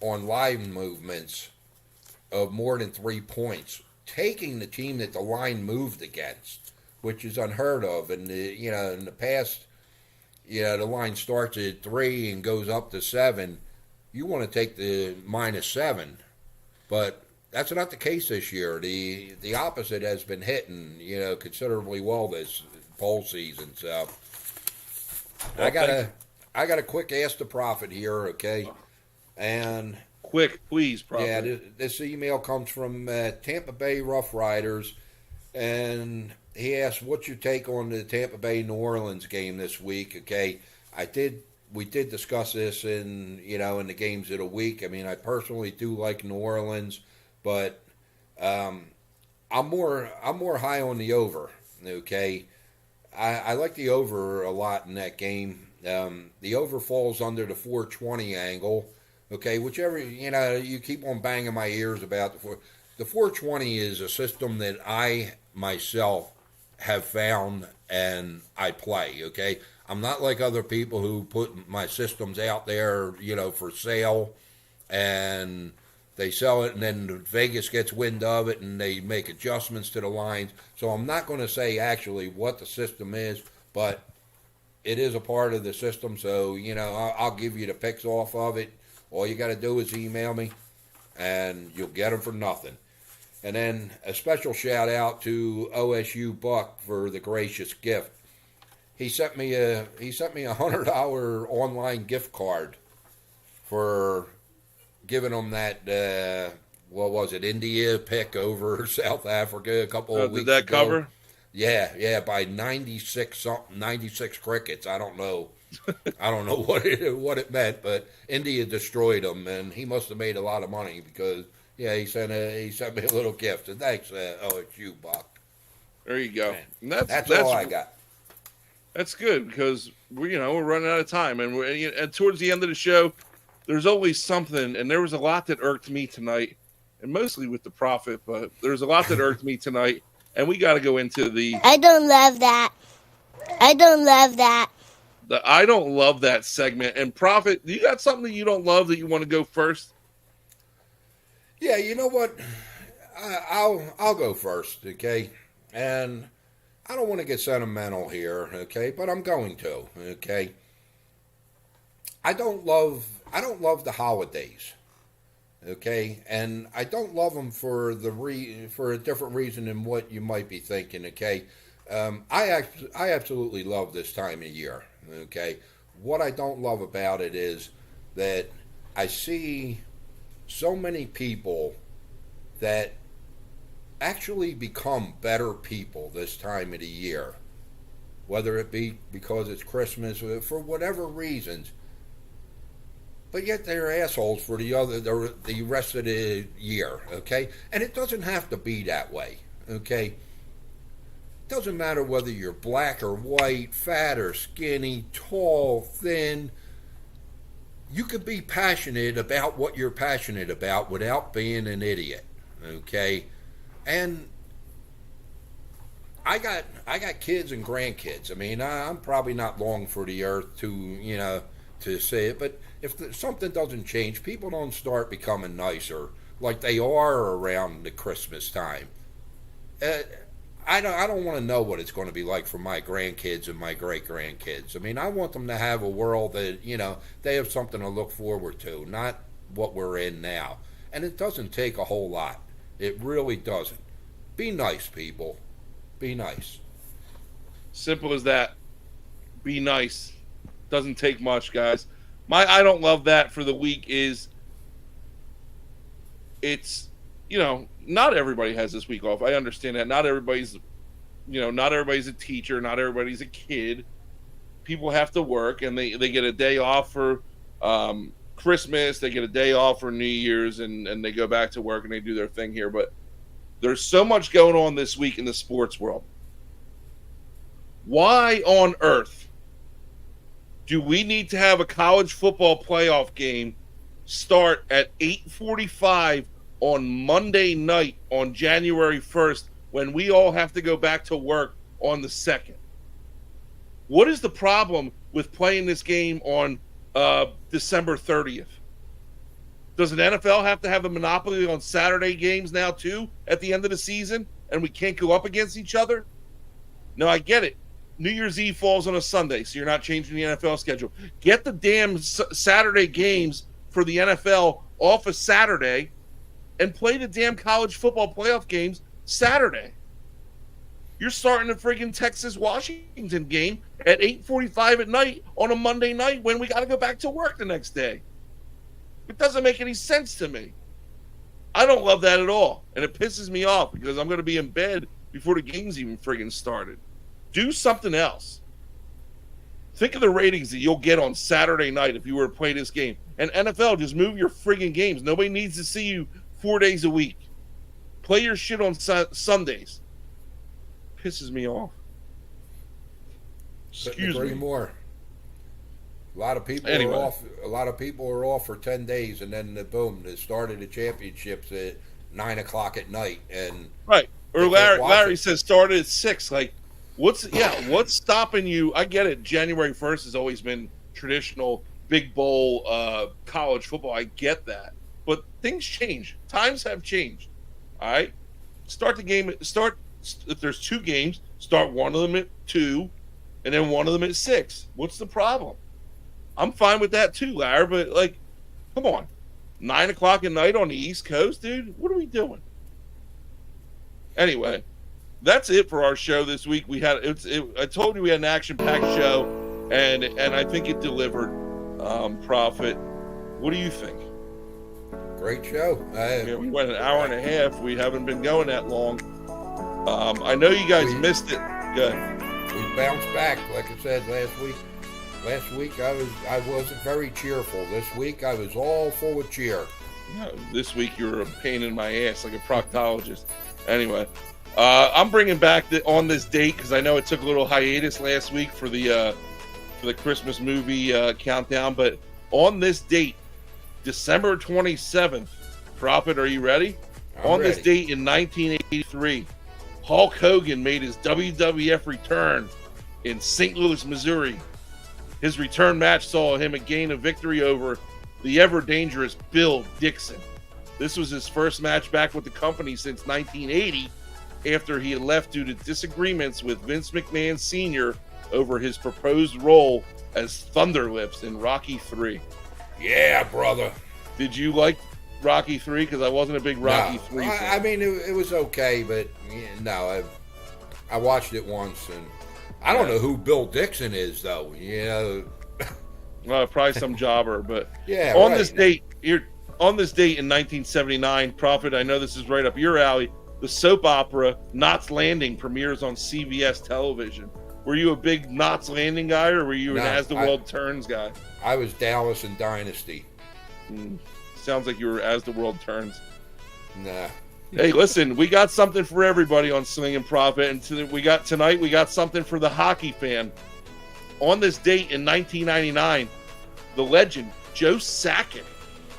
on line movements of more than 3 points, taking the team that the line moved against, which is unheard of. And in the past, the line starts at 3 and goes up to 7. You want to take the -7, but that's not the case this year. The opposite has been hitting, considerably well this bowl season. So I got a quick ask the Proffet here, okay? And quick, please, Proffet. Yeah, this email comes from Tampa Bay Rough Riders, and he asked, "What's your take on the Tampa Bay New Orleans game this week?" Okay, we did discuss this in the games of the week. I mean, I personally do like New Orleans, but I'm more high on the over. Okay, I like the over a lot in that game. The over falls under the 420 angle. Okay, whichever, you keep on banging my ears about the 420 is a system that I myself have found and I play. Okay, I'm not like other people who put my systems out there, for sale, and they sell it, and then Vegas gets wind of it, and they make adjustments to the lines. So I'm not going to say actually what the system is, but it is a part of the system. So I'll give you the pics off of it. All you got to do is email me, and you'll get them for nothing. And then a special shout out to OSU Buck for the gracious gift. He sent me a $100 online gift card for giving them that what was it, India pick over South Africa a couple of weeks ago. Did that cover? Yeah, by 96 crickets. I don't know what it meant, but India destroyed them, and he must have made a lot of money because he sent me a little gift. And thanks, OSU Buck. There you go. And that's all I got. That's good because we're running out of time, and towards the end of the show, there's always something, and there was a lot that irked me tonight, and mostly with the Prophet, but there's a lot that irked me tonight, and we got to go into the. I don't love that. I don't love that. The I don't love that segment. And Prophet, you got something that you don't love that you want to go first? Yeah, you know what? I'll go first, okay? And I don't want to get sentimental here, okay? But I'm going to, okay? I don't love the holidays, okay? And I don't love them for a different reason than what you might be thinking, okay? I absolutely love this time of year, okay? What I don't love about it is that I see so many people that actually become better people this time of the year, whether it be because it's Christmas or for whatever reasons, but yet they're assholes for the rest of the year, okay? And it doesn't have to be that way, okay? It doesn't matter whether you're black or white, fat or skinny, tall, thin. You can be passionate about what you're passionate about without being an idiot, okay? And I got kids and grandkids. I mean, I'm probably not long for the earth to say it, but if something doesn't change, people don't start becoming nicer like they are around the Christmas time. I don't want to know what it's going to be like for my grandkids and my great-grandkids. I mean, I want them to have a world that, they have something to look forward to, not what we're in now. And it doesn't take a whole lot. It really doesn't. Be nice, people. Be nice. Simple as that. Be nice. Doesn't take much, guys. My I don't love that for the week is it's, not everybody has this week off. I understand that. Not everybody's a teacher. Not everybody's a kid. People have to work, and they get a day off for Christmas. They get a day off for New Year's, and they go back to work, and they do their thing here. But there's so much going on this week in the sports world. Why on earth do we need to have a college football playoff game start at 8:45 on Monday night on January 1st when we all have to go back to work on the 2nd? What is the problem with playing this game on December 30th? Does an NFL have to have a monopoly on Saturday games now too at the end of the season, and we can't go up against each other? No, I get it. New Year's Eve falls on a Sunday, so you're not changing the NFL schedule. Get the damn Saturday games for the NFL off a Saturday and play the damn college football playoff games Saturday. You're starting a friggin' Texas-Washington game at 8:45 at night on a Monday night when we got to go back to work the next day. It doesn't make any sense to me. I don't love that at all, and it pisses me off because I'm going to be in bed before the game's even friggin' started. Do something else. Think of the ratings that you'll get on Saturday night if you were to play this game. And NFL, just move your friggin' games. Nobody needs to see you 4 days a week. Play your shit on Sundays. Pisses me off. Excuse me. More. A lot of people Anyway. are off. A lot of people are off for 10 days, and then boom, the start of the championships at 9 o'clock at night, and Right. Or they can't watch Larry it. says started at 6. Like, what's stopping you? I get it. January 1st has always been traditional big bowl college football. I get that. But things change. Times have changed. All right. Start the game. If there's 2 games, start one of them at 2 and then one of them at 6. What's the problem? I'm fine with that too, Larry. But, like, come on. 9 o'clock at night on the East Coast, dude? What are we doing? Anyway, that's it for our show this week. We had I told you we had an action-packed show, and I think it delivered. Prophet, what do you think? Great show. Yeah, we went an hour and a half. We haven't been going that long. I know you guys missed it. Good. We bounced back, like I said last week. Last week I wasn't very cheerful. This week I was all full of cheer. No, this week you were a pain in my ass, like a proctologist. Anyway, I'm bringing back on this date because I know it took a little hiatus last week for the Christmas movie countdown. But on this date, December 27th, Prophet, are you ready? I'm ready. This date in 1983, Hulk Hogan made his WWF return in St. Louis, Missouri. His return match saw him gain a victory over the ever-dangerous Bill Dixon. This was his first match back with the company since 1980, after he had left due to disagreements with Vince McMahon Sr. over his proposed role as Thunderlips in Rocky III. Yeah, brother. Did you like Rocky III? Because I wasn't a big Rocky III fan. I mean, it was okay, but no, I watched it once, and I don't know who Bill Dixon is, though. You know, probably some jobber, but yeah. On right. this date, in 1979, Prophet, I know this is right up your alley. The soap opera Knots Landing premieres on CBS television. Were you a big Knots Landing guy, or were you an As the World Turns guy? I was Dallas and Dynasty. Sounds like you were As the World Turns. Nah. Hey, listen, we got something for everybody on Sling'n Proffet, and tonight we got something for the hockey fan. On this date in 1999, the legend Joe Sakic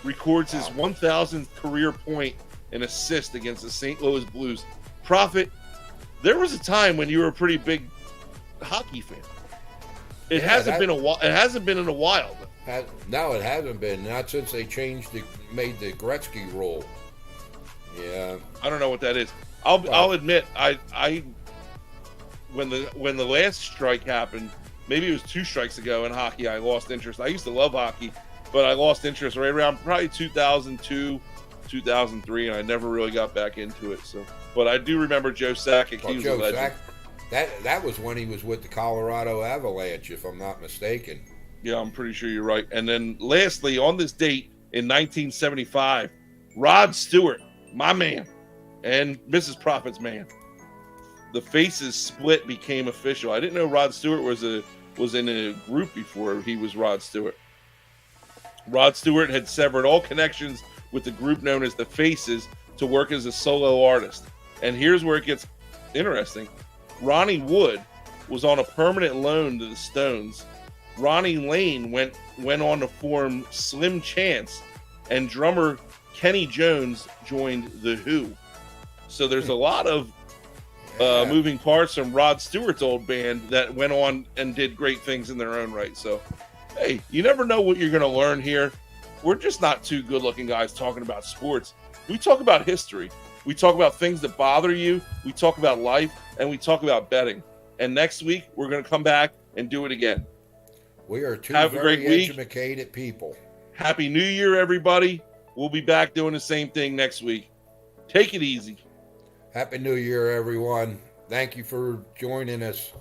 records his 1,000th career point and assist against the St. Louis Blues. Prophet, there was a time when you were a pretty big hockey fan. It hasn't been a while. It hasn't been in a while. No, it hasn't been. Not since they made the Gretzky rule. Yeah. I don't know what that is. I'll admit, when the last strike happened, maybe it was 2 strikes ago in hockey, I lost interest. I used to love hockey, but I lost interest right around probably 2002, 2003, and I never really got back into it. So, but I do remember Joe Sakic. He was a legend. That was when he was with the Colorado Avalanche, if I'm not mistaken. Yeah, I'm pretty sure you're right. And then lastly, on this date in 1975, Rod Stewart, my man, and Mrs. Prophet's man, the Faces split became official. I didn't know Rod Stewart was in a group before he was Rod Stewart. Rod Stewart had severed all connections with the group known as the Faces to work as a solo artist. And here's where it gets interesting. Ronnie Wood was on a permanent loan to the Stones. Ronnie Lane went on to form Slim Chance, and drummer Kenny Jones joined The Who. So there's a lot of moving parts from Rod Stewart's old band that went on and did great things in their own right. So, hey, you never know what you're going to learn here. We're just not 2 good-looking guys talking about sports. We talk about history. We talk about things that bother you. We talk about life, and we talk about betting. And next week, we're going to come back and do it again. We are 2 Have a very great week. educated people. Happy New Year, everybody. We'll be back doing the same thing next week. Take it easy. Happy New Year, everyone. Thank you for joining us.